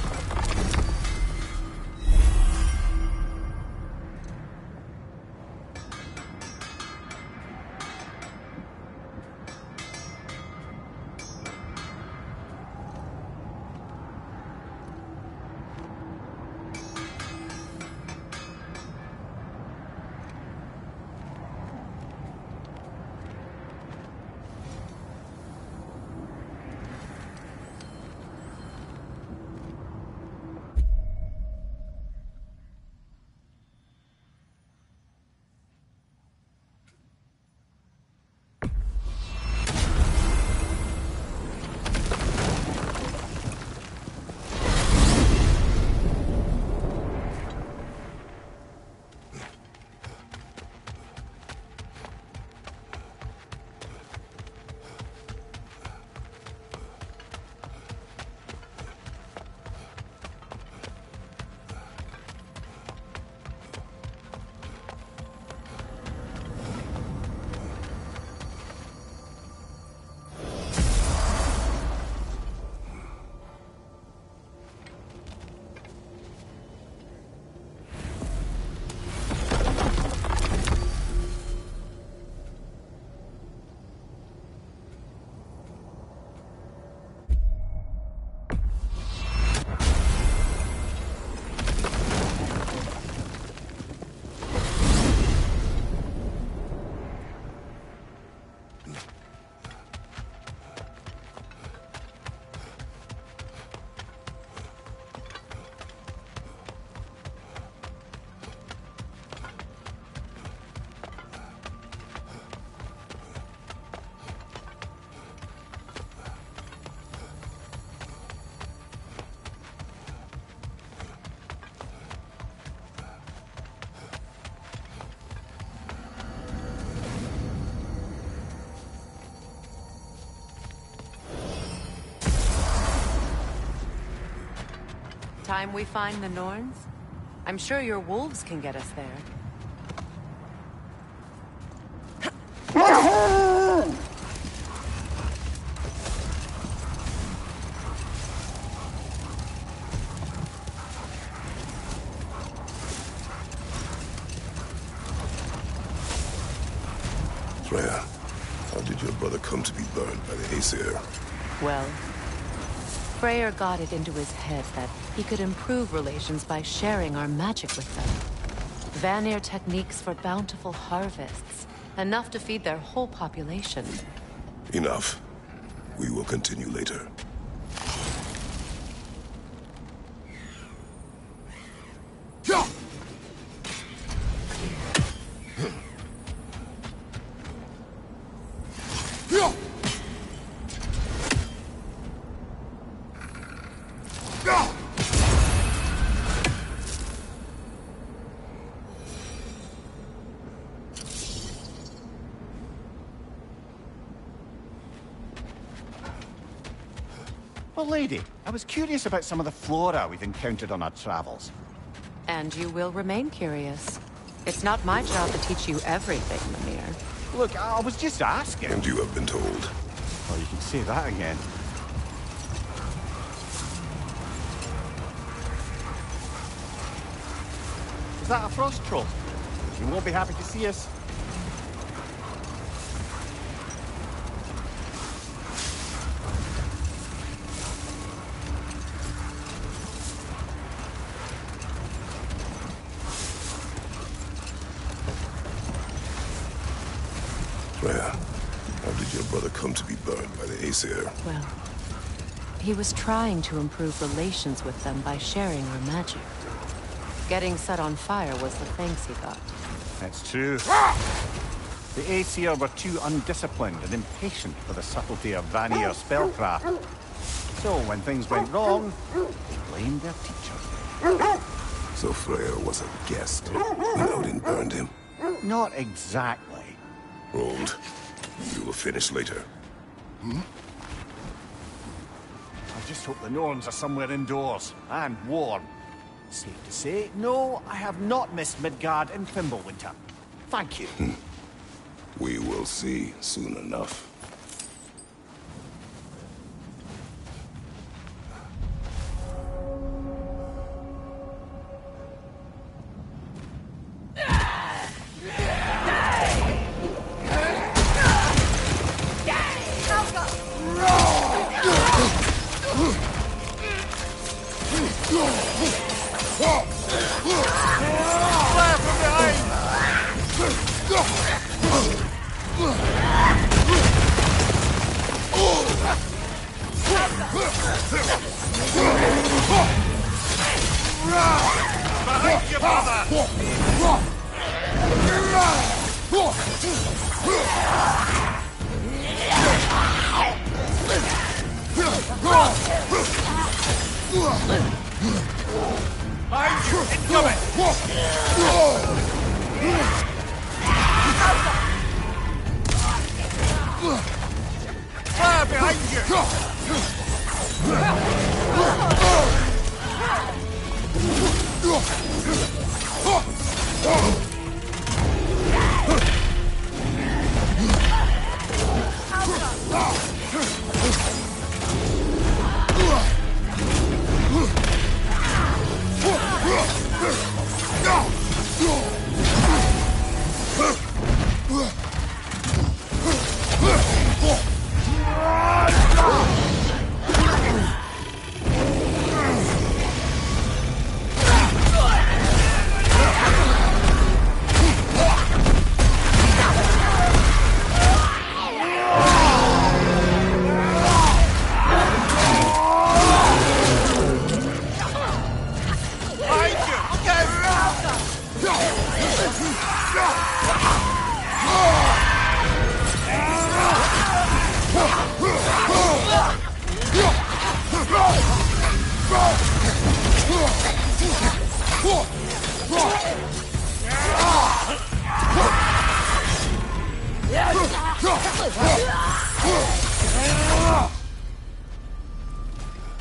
Time we find the Norns? I'm sure your wolves can get us there. Freya, how did your brother come to be burned by the Aesir? Well, Freyr got it into his head that he could improve relations by sharing our magic with them. Vanir techniques for bountiful harvests, enough to feed their whole population. Enough. We will continue later. Well, lady, I was curious about some of the flora we've encountered on our travels. And you will remain curious. It's not my job to teach you everything, Lemire. Look, I was just asking. And you have been told. Oh, you can say that again. Is that a frost troll? You won't be happy to see us. Freya, how did your brother come to be burned by the Aesir? Well, he was trying to improve relations with them by sharing our magic. Getting set on fire was the thanks he got. That's true. The Aesir were too undisciplined and impatient for the subtlety of Vanir spellcraft. So when things went wrong, they blamed their teacher. So Freya was a guest when Odin burned him? Not exactly. Hold. You will finish later. I just hope the Norns are somewhere indoors, and warm. Safe to say, no, I have not missed Midgard and Fimbulwinter. Thank you. We will see soon enough.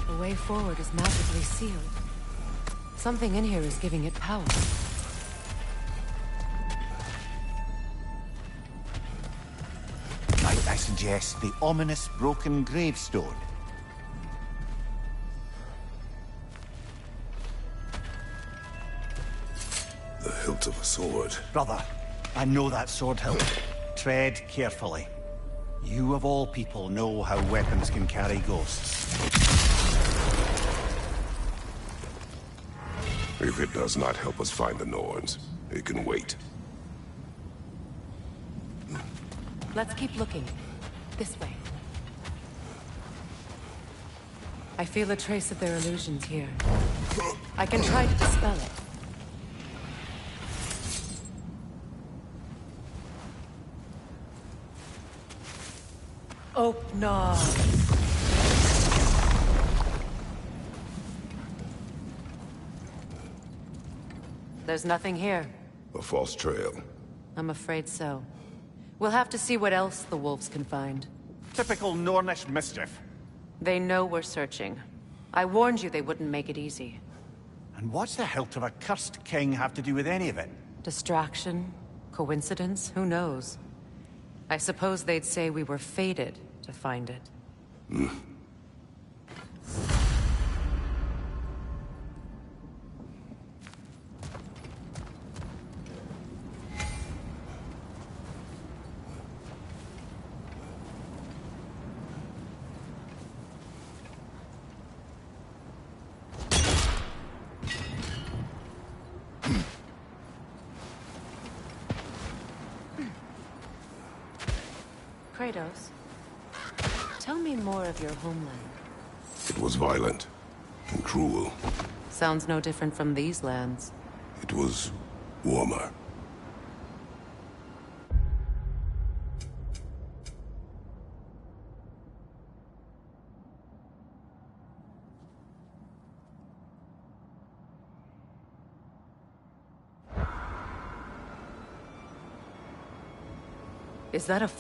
The way forward is magically sealed. Something in here is giving it power. Might I suggest the ominous broken gravestone? The hilt of a sword. Brother, I know that sword hilt. Tread carefully. You of all people know how weapons can carry ghosts. If it does not help us find the Norns, it can wait. Let's keep looking. This way. I feel a trace of their illusions here. I can try to dispel it. Open. There's nothing here. A false trail. I'm afraid so. We'll have to see what else the wolves can find. Typical Nornish mischief. They know we're searching. I warned you they wouldn't make it easy. And what's the hilt of a cursed king have to do with any of it? Distraction? Coincidence? Who knows? I suppose they'd say we were fated to find it. Kratos, tell me more of your homeland. It was violent and cruel. Sounds no different from these lands. It was warmer. Is that a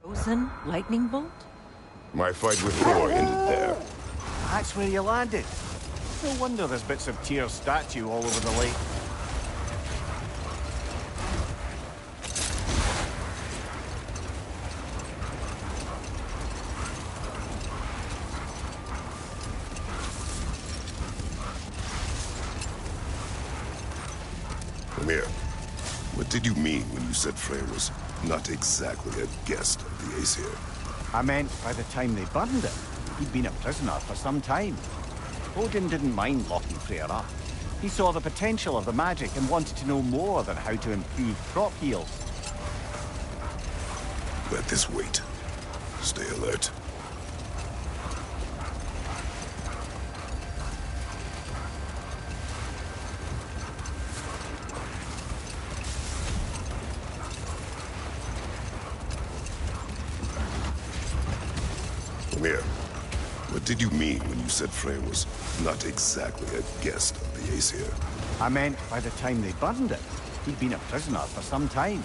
frozen lightning bolt? My fight with Thor ended there. That's where you landed. No wonder there's bits of Tyr's statue all over the lake. Mimir, what did you mean when you said Freyr was not exactly a guest of the Aesir? I meant by the time they burned it, he'd been a prisoner for some time. Odin didn't mind locking Freyr up. He saw the potential of the magic and wanted to know more than how to improve crop yields. Let this wait. Stay alert. Mimir, what did you mean when you said Freyr was not exactly a guest of the Aesir? I meant by the time they burned it, he'd been a prisoner for some time.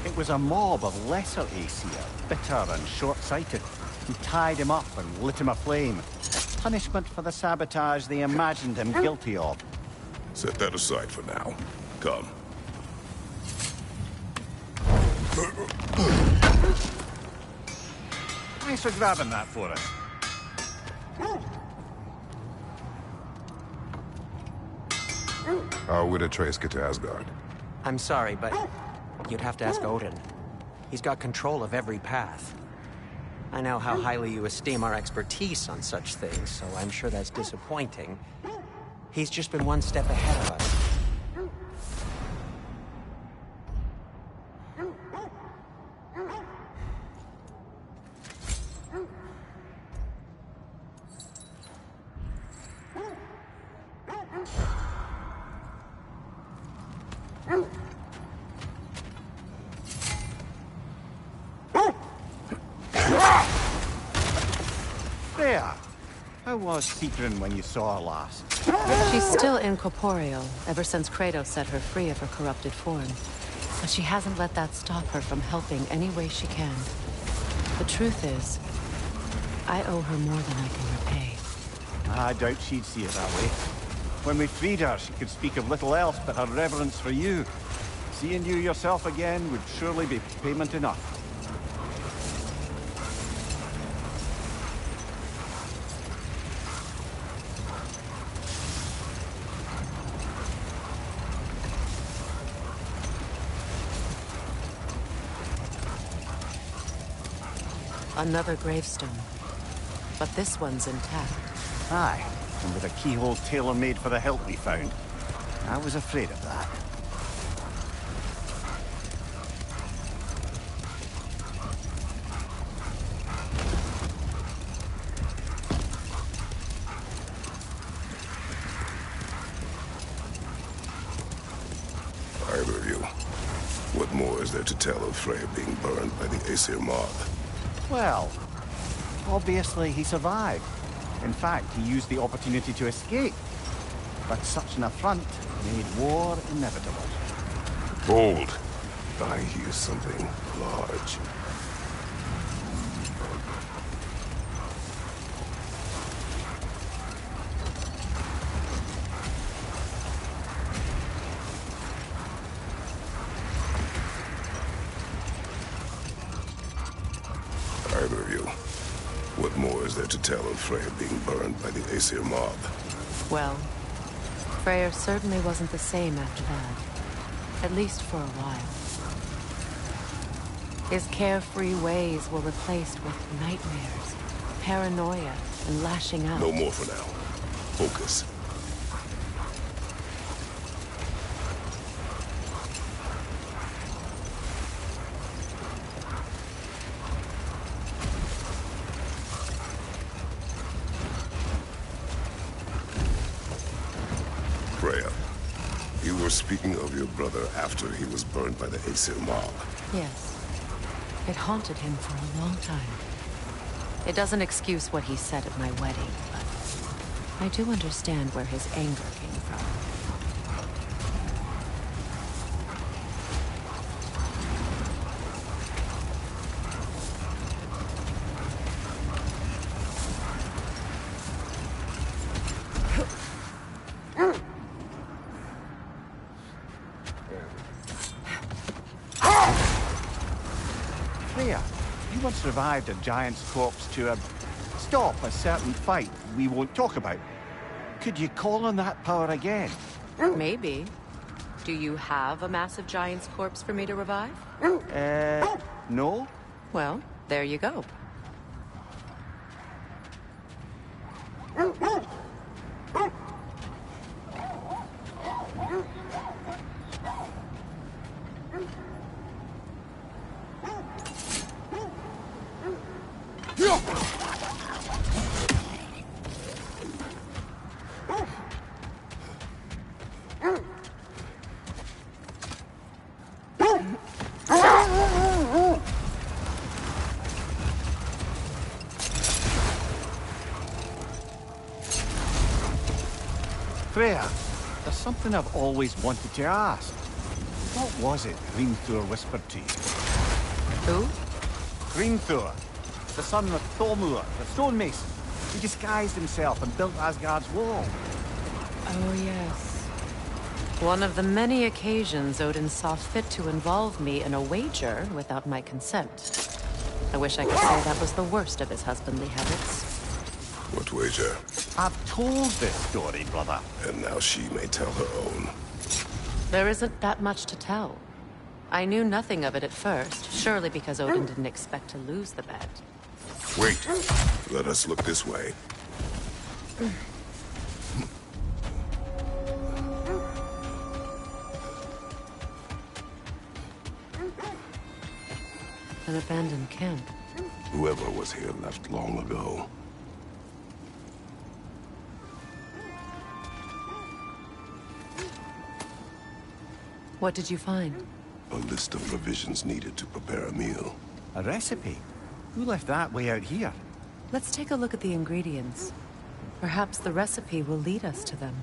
It was a mob of lesser Aesir, bitter and short-sighted, who tied him up and lit him aflame. Punishment for the sabotage they imagined him guilty of. Set that aside for now. Come. Thanks for grabbing that for us. How would Atreus get to Asgard? I'm sorry, but you'd have to ask Odin. He's got control of every path. I know how highly you esteem our expertise on such things, so I'm sure that's disappointing. He's just been one step ahead of us. There! How was Sigrun when you saw her last? She's still incorporeal, ever since Kratos set her free of her corrupted form. But she hasn't let that stop her from helping any way she can. The truth is, I owe her more than I can repay. I doubt she'd see it that way. When we freed her, she could speak of little else but her reverence for you. Seeing you yourself again would surely be payment enough. Another gravestone. But this one's intact. Aye, and with a keyhole tailor-made for the hilt we found. I was afraid of that. Either of you. What more is there to tell of Freyr being burned by the Aesir mob? Well, obviously he survived. In fact, he used the opportunity to escape. But such an affront made war inevitable. Hold. I hear something large. Either of you. What more is there to tell of Freyr being burned by the Aesir mob? Well, Freyr certainly wasn't the same after that. At least for a while. His carefree ways were replaced with nightmares, paranoia, and lashing out. No more for now. Focus. Freya, you were speaking of your brother after he was burned by the Aesir mob. Yes. It haunted him for a long time. It doesn't excuse what he said at my wedding, but I do understand where his anger came from. Freya, you once revived a giant's corpse to stop a certain fight we won't talk about. Could you call on that power again? Maybe. Do you have a massive giant's corpse for me to revive? No? Well, there you go. Freya, there's something I've always wanted to ask. What was it Hrimthur whispered to you? Who? Hrimthur, the son of Thormur, the stonemason. He disguised himself and built Asgard's wall. Oh, yes. One of the many occasions Odin saw fit to involve me in a wager without my consent. I wish I could say that was the worst of his husbandly habits. What wager? I've told this story, brother. And now she may tell her own. There isn't that much to tell. I knew nothing of it at first, surely because Odin didn't expect to lose the bet. Wait. Let us look this way. An abandoned camp. Whoever was here left long ago. What did you find? A list of provisions needed to prepare a meal. A recipe? Who left that way out here? Let's take a look at the ingredients. Perhaps the recipe will lead us to them.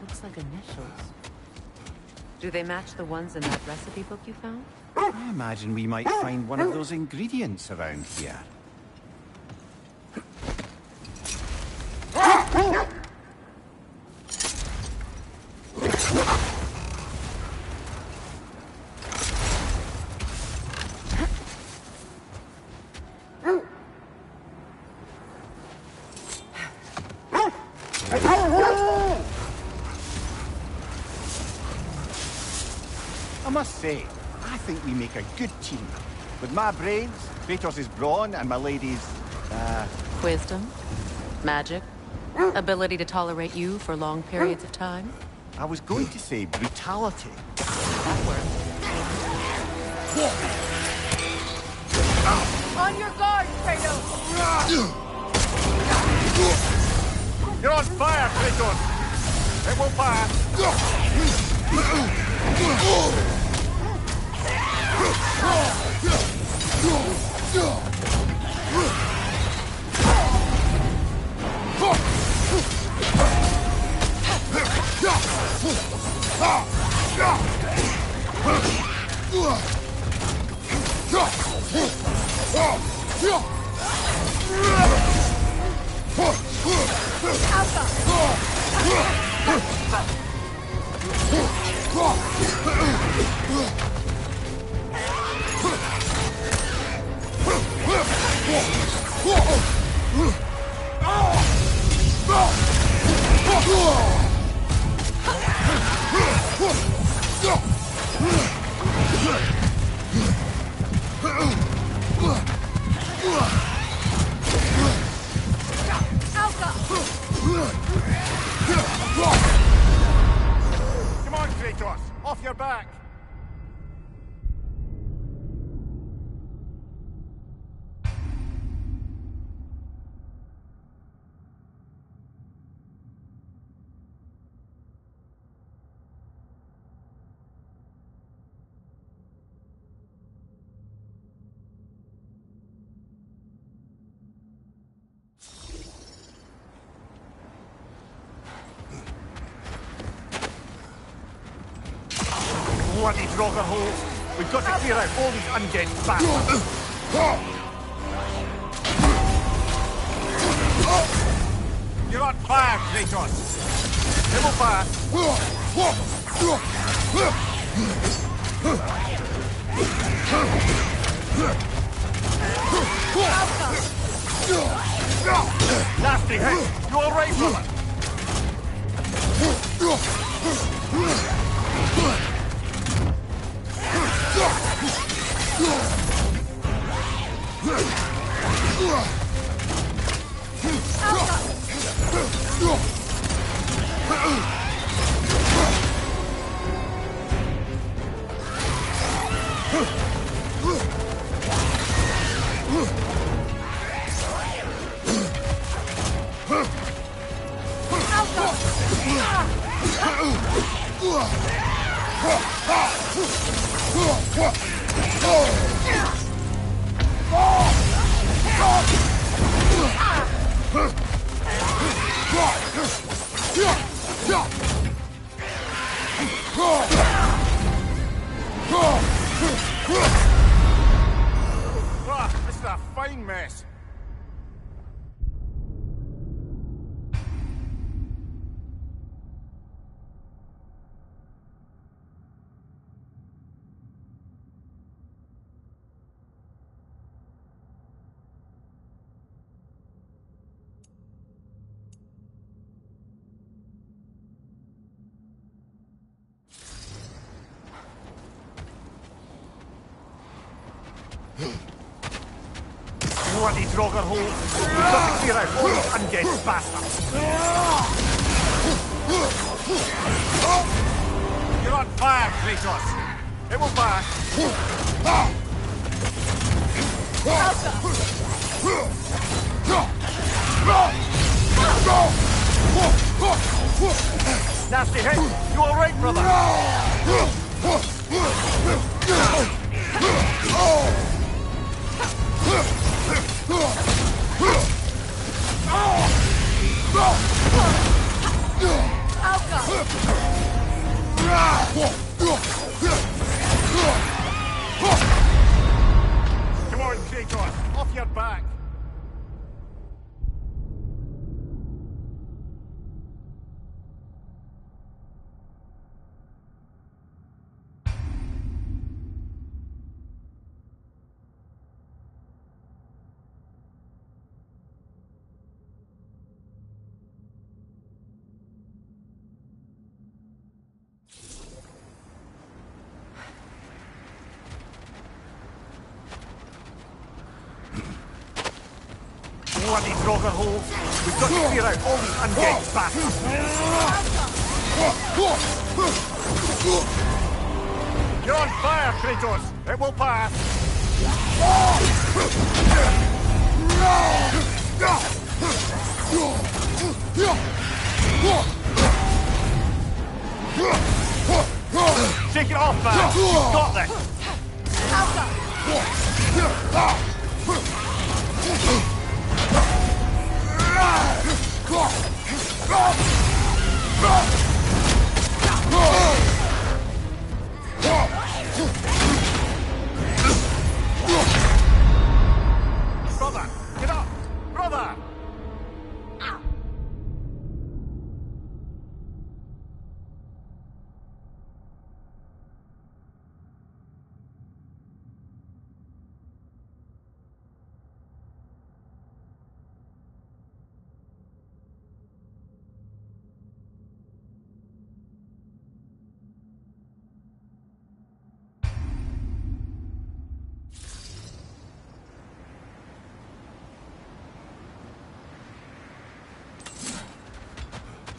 Looks like initials. Do they match the ones in that recipe book you found? I imagine we might find one of those ingredients around here. I must say, I think we make a good team. With my brains, Kratos' brawn, and my lady's, Wisdom? Magic? Ability to tolerate you for long periods of time? I was going to say brutality. That works. On your guard, Kratos! You're on fire, Kratos! It will pass! Come on, Kratos! Off your back! Bloody Draugr holes! We've got to clear out all these undead bastards! You're on fire, Kratos! It will pass! Nasty hit! You alright, brother? This is a fine mess. Bloody Draugr hole! We've got to clear out all these undead bastards! You're on fire, Kratos! It will pass! Nasty hit! You alright, brother? Come on, Kratos! Off your back! Bloody Draugr holes! We've got to clear out all these undead bastards! You're on fire, Kratos! It will pass! Take it off, man! You've got this!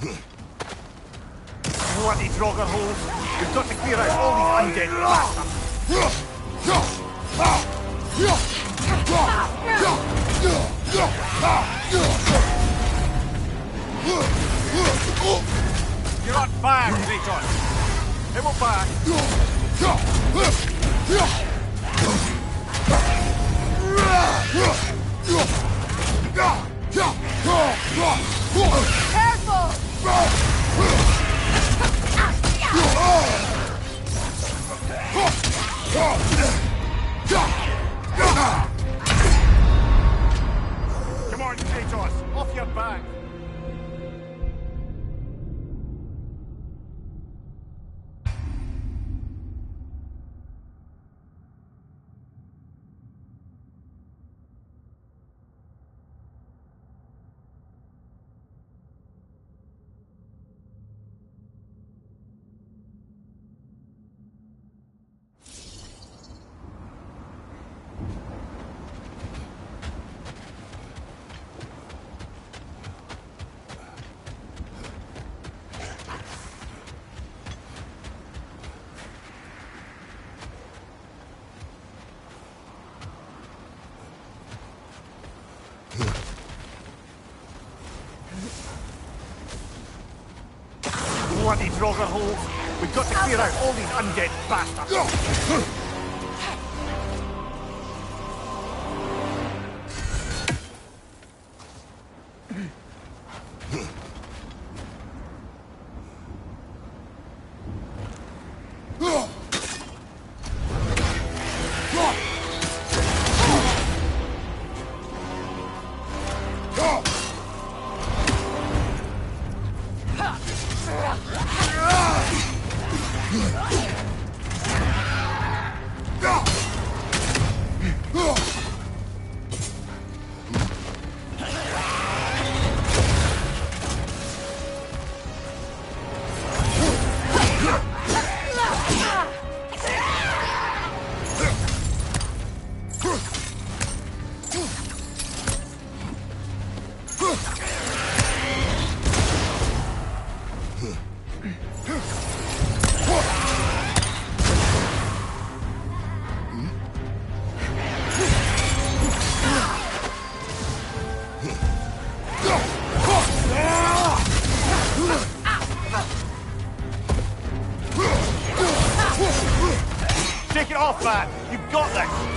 Bloody Draugr holes! We've got to clear out all these undead bastards! You're on fire, Kratos! It won't back! Come on, Kratos! Off your back! Bloody Draugr holes! We've got to clear out all these undead bastards! Take it off, man! You've got this!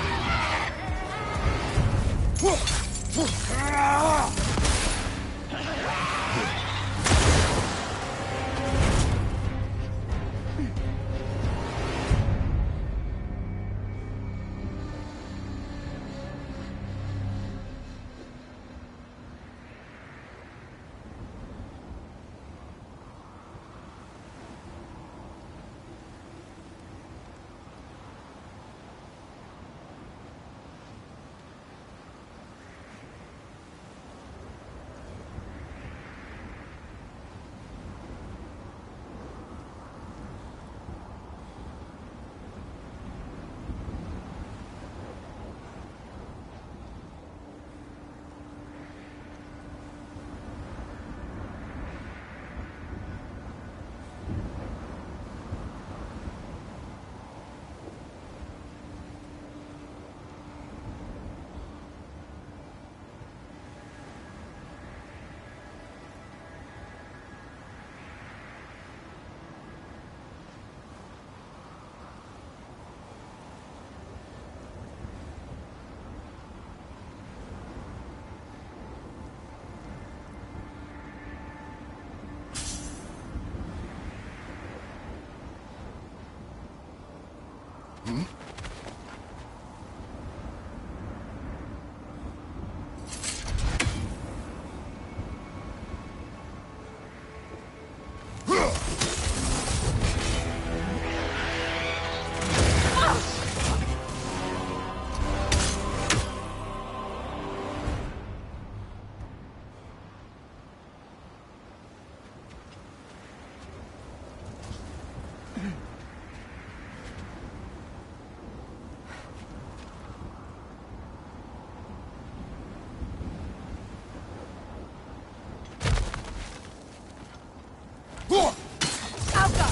Alka! Alka!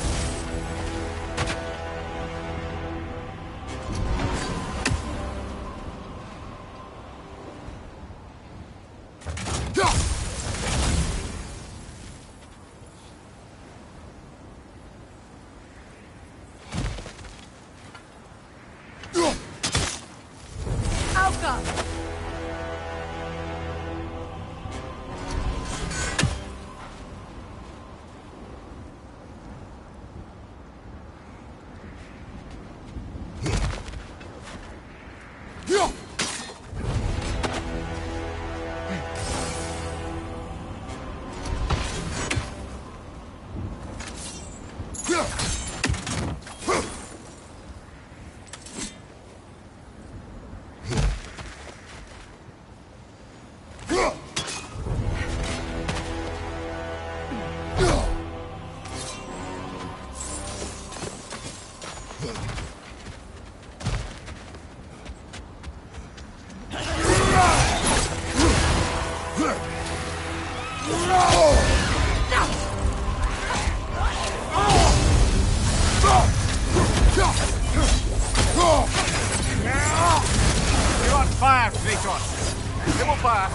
You're on fire, Kratos. Come on fire.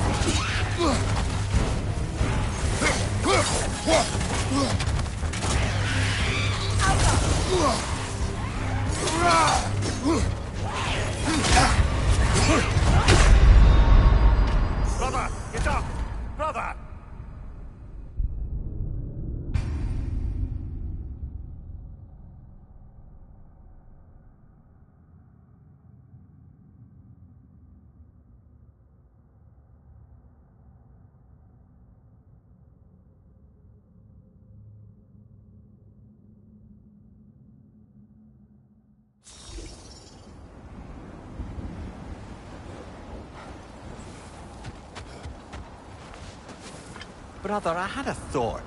Brother, get up! Brother! Brother, I had a thought.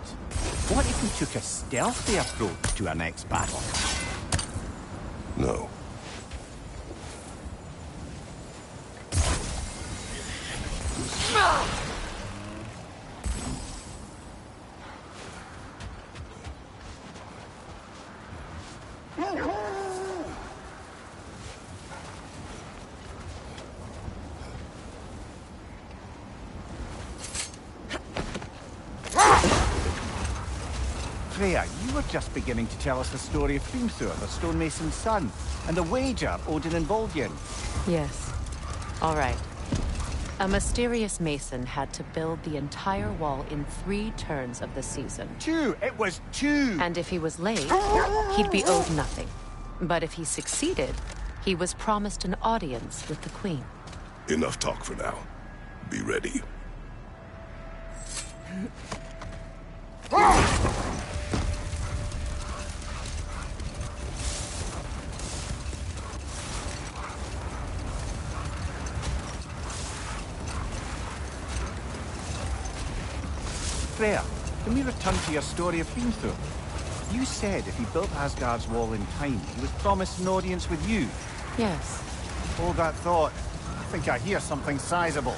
What if we took a stealthy approach to our next battle? No. Freya, you were just beginning to tell us the story of Hrimthur, the stonemason's son, and the wager Odin involved in. Yes. All right. A mysterious mason had to build the entire wall in 3 turns of the season. 2! It was 2! And if he was late, he'd be owed nothing. But if he succeeded, he was promised an audience with the queen. Enough talk for now. Be ready. Freya, can we return to your story of Hrimthur? You said if he built Asgard's wall in time, he was promised an audience with you. Yes. Hold that thought. I think I hear something sizable.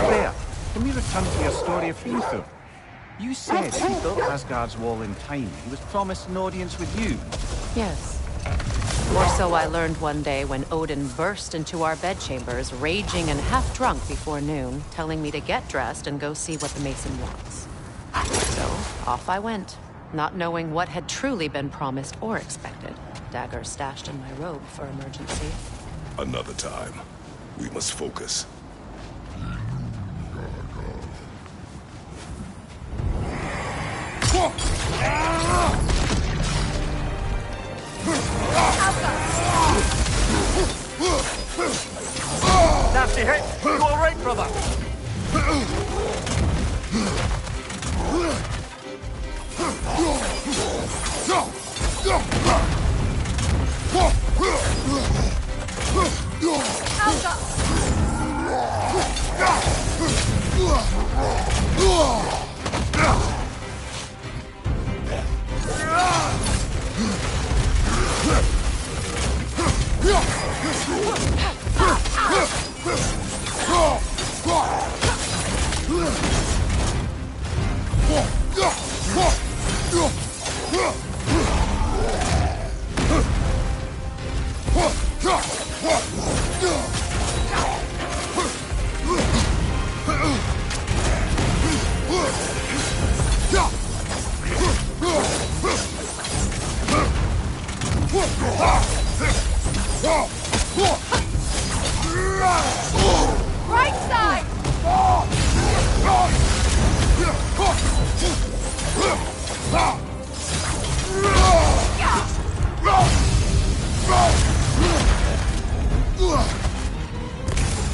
Freya, can we return to your story of Hrimthur? You said if he built Asgard's wall in time, he was promised an audience with you. Yes. Or so I learned one day when Odin burst into our bedchambers, raging and half drunk before noon, telling me to get dressed and go see what the mason wants. So, off I went, not knowing what had truly been promised or expected. Dagger stashed in my robe for emergency. Another time. We must focus. Nasty hit! You all right, brother?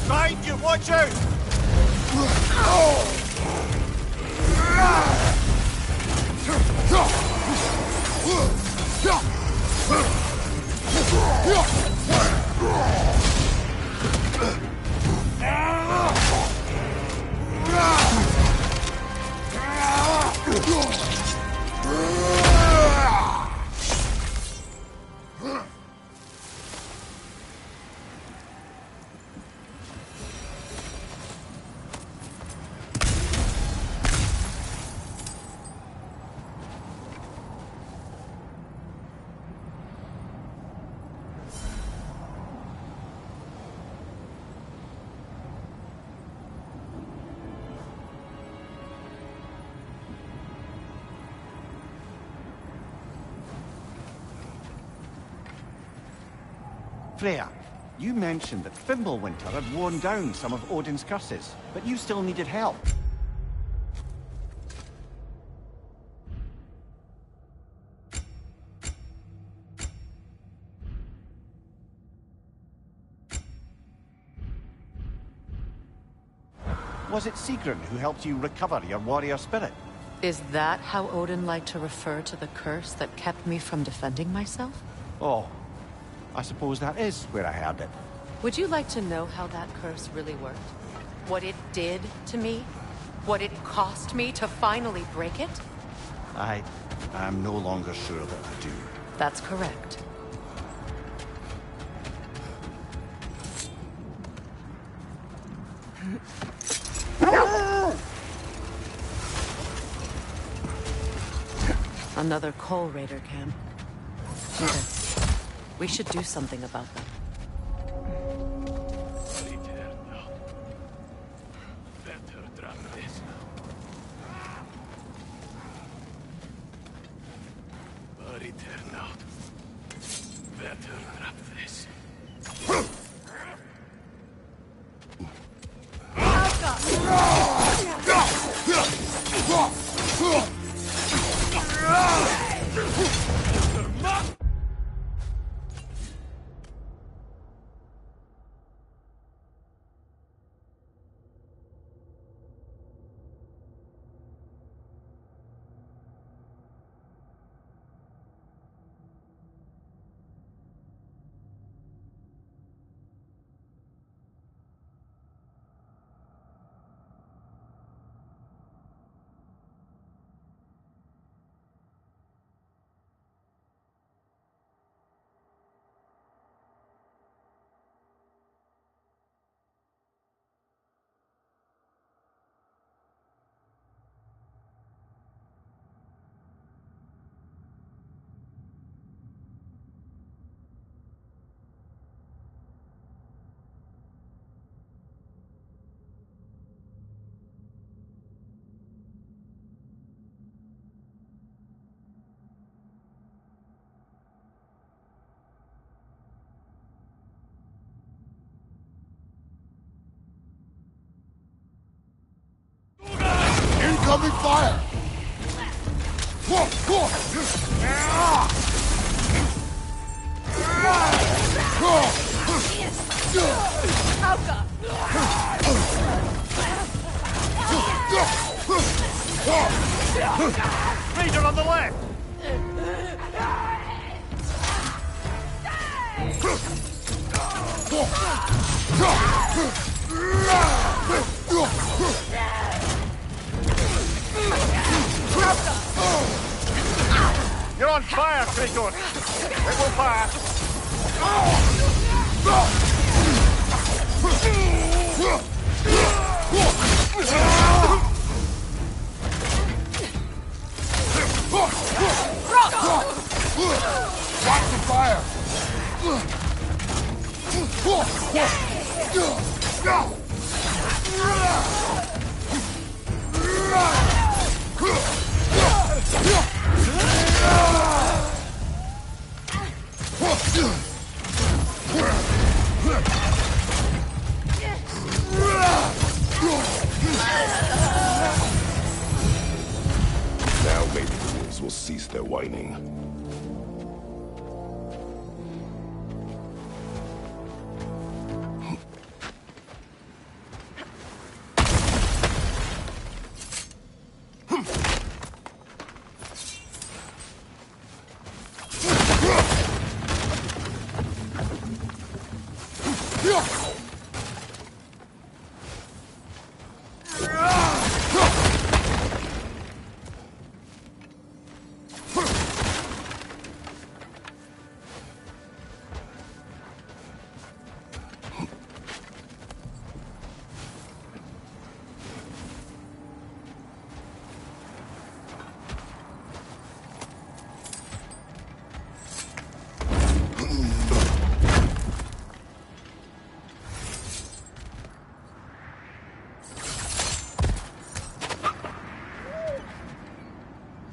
Behind you, watch out! Freya, you mentioned that Fimbulwinter had worn down some of Odin's curses, but you still needed help. Was it Sigrun who helped you recover your warrior spirit? Is that how Odin liked to refer to the curse that kept me from defending myself? Oh, I suppose that is where I heard it. Would you like to know how that curse really worked? What it did to me? What it cost me to finally break it? I'm no longer sure that I do. That's correct. Another Coal Raider camp. Okay. We should do something about them. Incoming fire! Raider on the left! You're on fire, Kratos! It will pass! Watch the fire! Now maybe the wolves will cease their whining.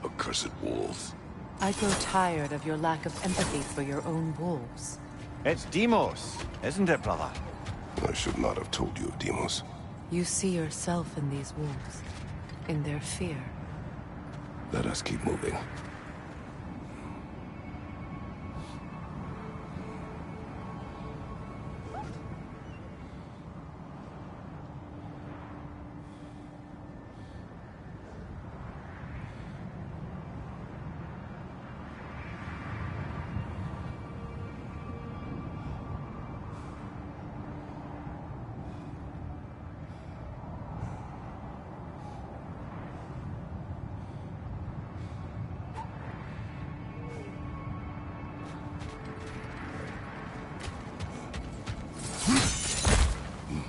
Accursed wolves. I grow tired of your lack of empathy for your own wolves. It's Demos, isn't it, brother? I should not have told you of Demos. You see yourself in these wolves, in their fear. Let us keep moving.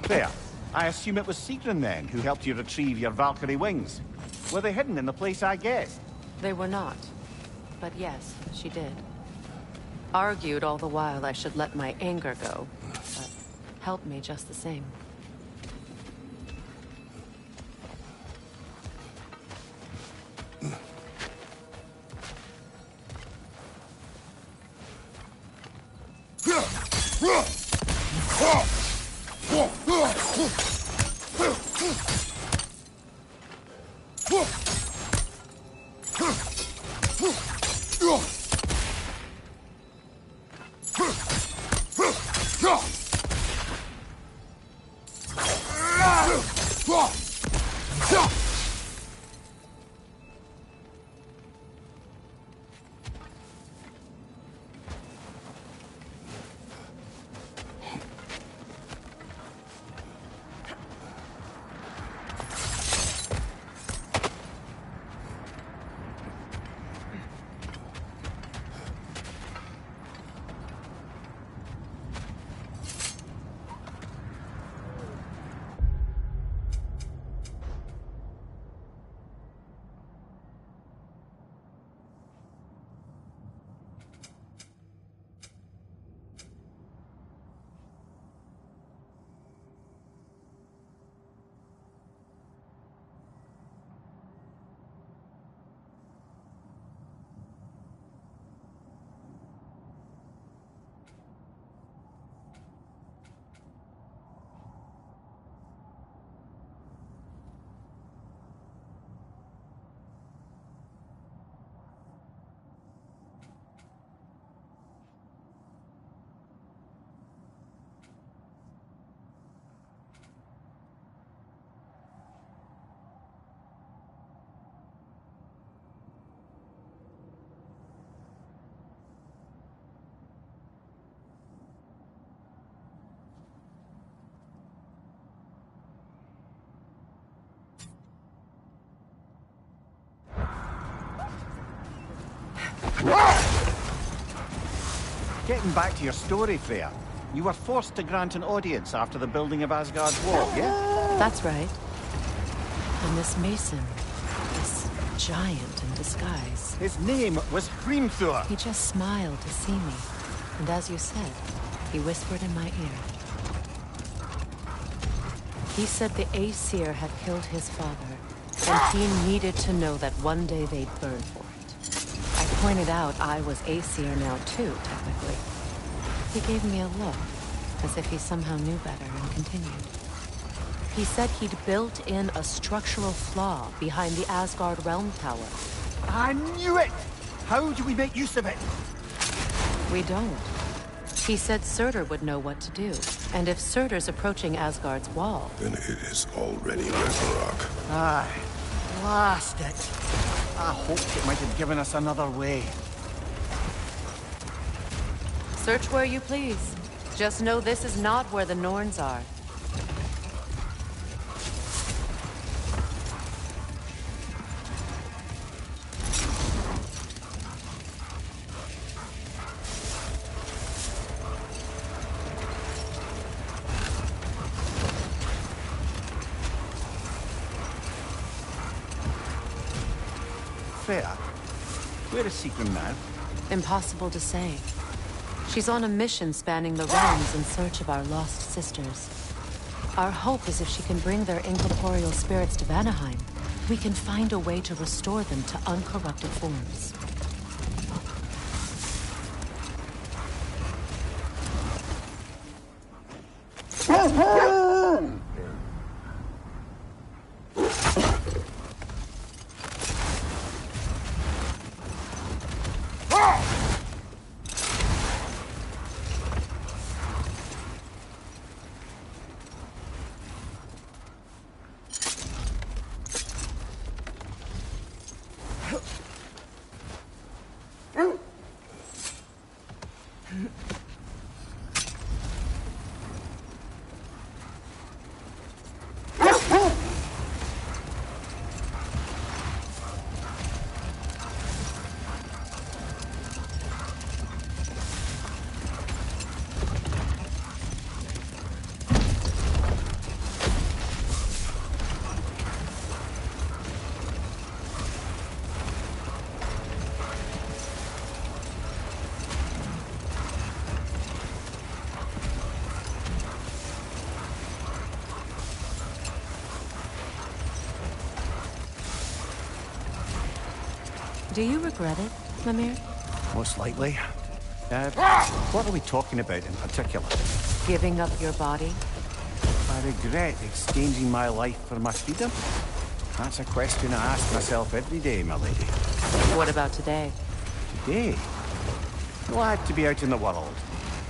There. I assume it was Sigrun then who helped you retrieve your Valkyrie wings. Were they hidden in the place I guessed? They were not. But yes, she did. Argued all the while I should let my anger go, but helped me just the same. Getting back to your story, Freya. You were forced to grant an audience after the building of Asgard's wall, yeah? That's right. And this mason, this giant in disguise. His name was Hrimthur. He just smiled to see me. And as you said, he whispered in my ear. He said the Aesir had killed his father, and he needed to know that one day they'd burn for it. I pointed out I was Aesir now too, technically. He gave me a look, as if he somehow knew better, and continued. He said he'd built in a structural flaw behind the Asgard realm tower, I knew it! How do we make use of it? We don't. He said Surtur would know what to do. And if Surtur's approaching Asgard's wall... Then it is already Ragnarok. Aye. Blast it! I hoped it might have given us another way. Search where you please. Just know this is not where the Norns are. Freya, where is Sigrun now? Impossible to say. She's on a mission spanning the realms in search of our lost sisters. Our hope is if she can bring their incorporeal spirits to Vanaheim, we can find a way to restore them to uncorrupted forms. Do you regret it, Mimir? Most likely. What are we talking about in particular? Giving up your body? I regret exchanging my life for my freedom? That's a question I ask myself every day, my lady. What about today? Today? Glad to be out in the world.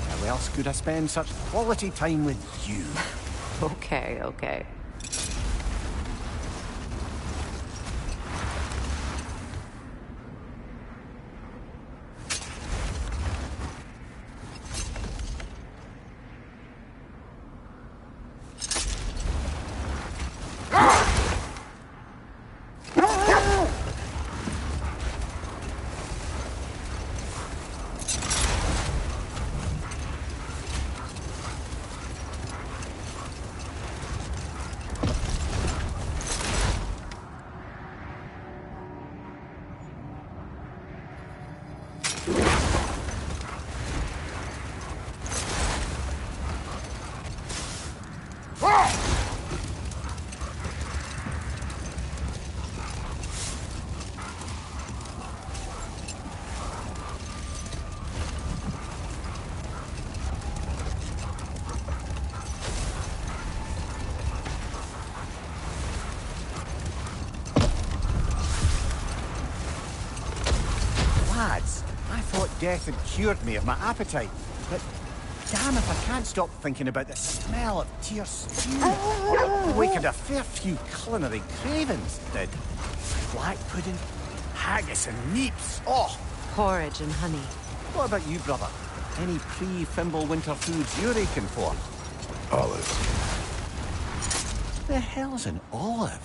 How else could I spend such quality time with you? Okay, okay. Lads, I thought death had cured me of my appetite, but damn if I can't stop thinking about the smell of tear stew. Awakened a fair few culinary cravings, did. Black pudding, haggis and neeps, oh! Porridge and honey. What about you, brother? Any pre-Fimble winter foods you're aching for? Olive. The hell's an olive?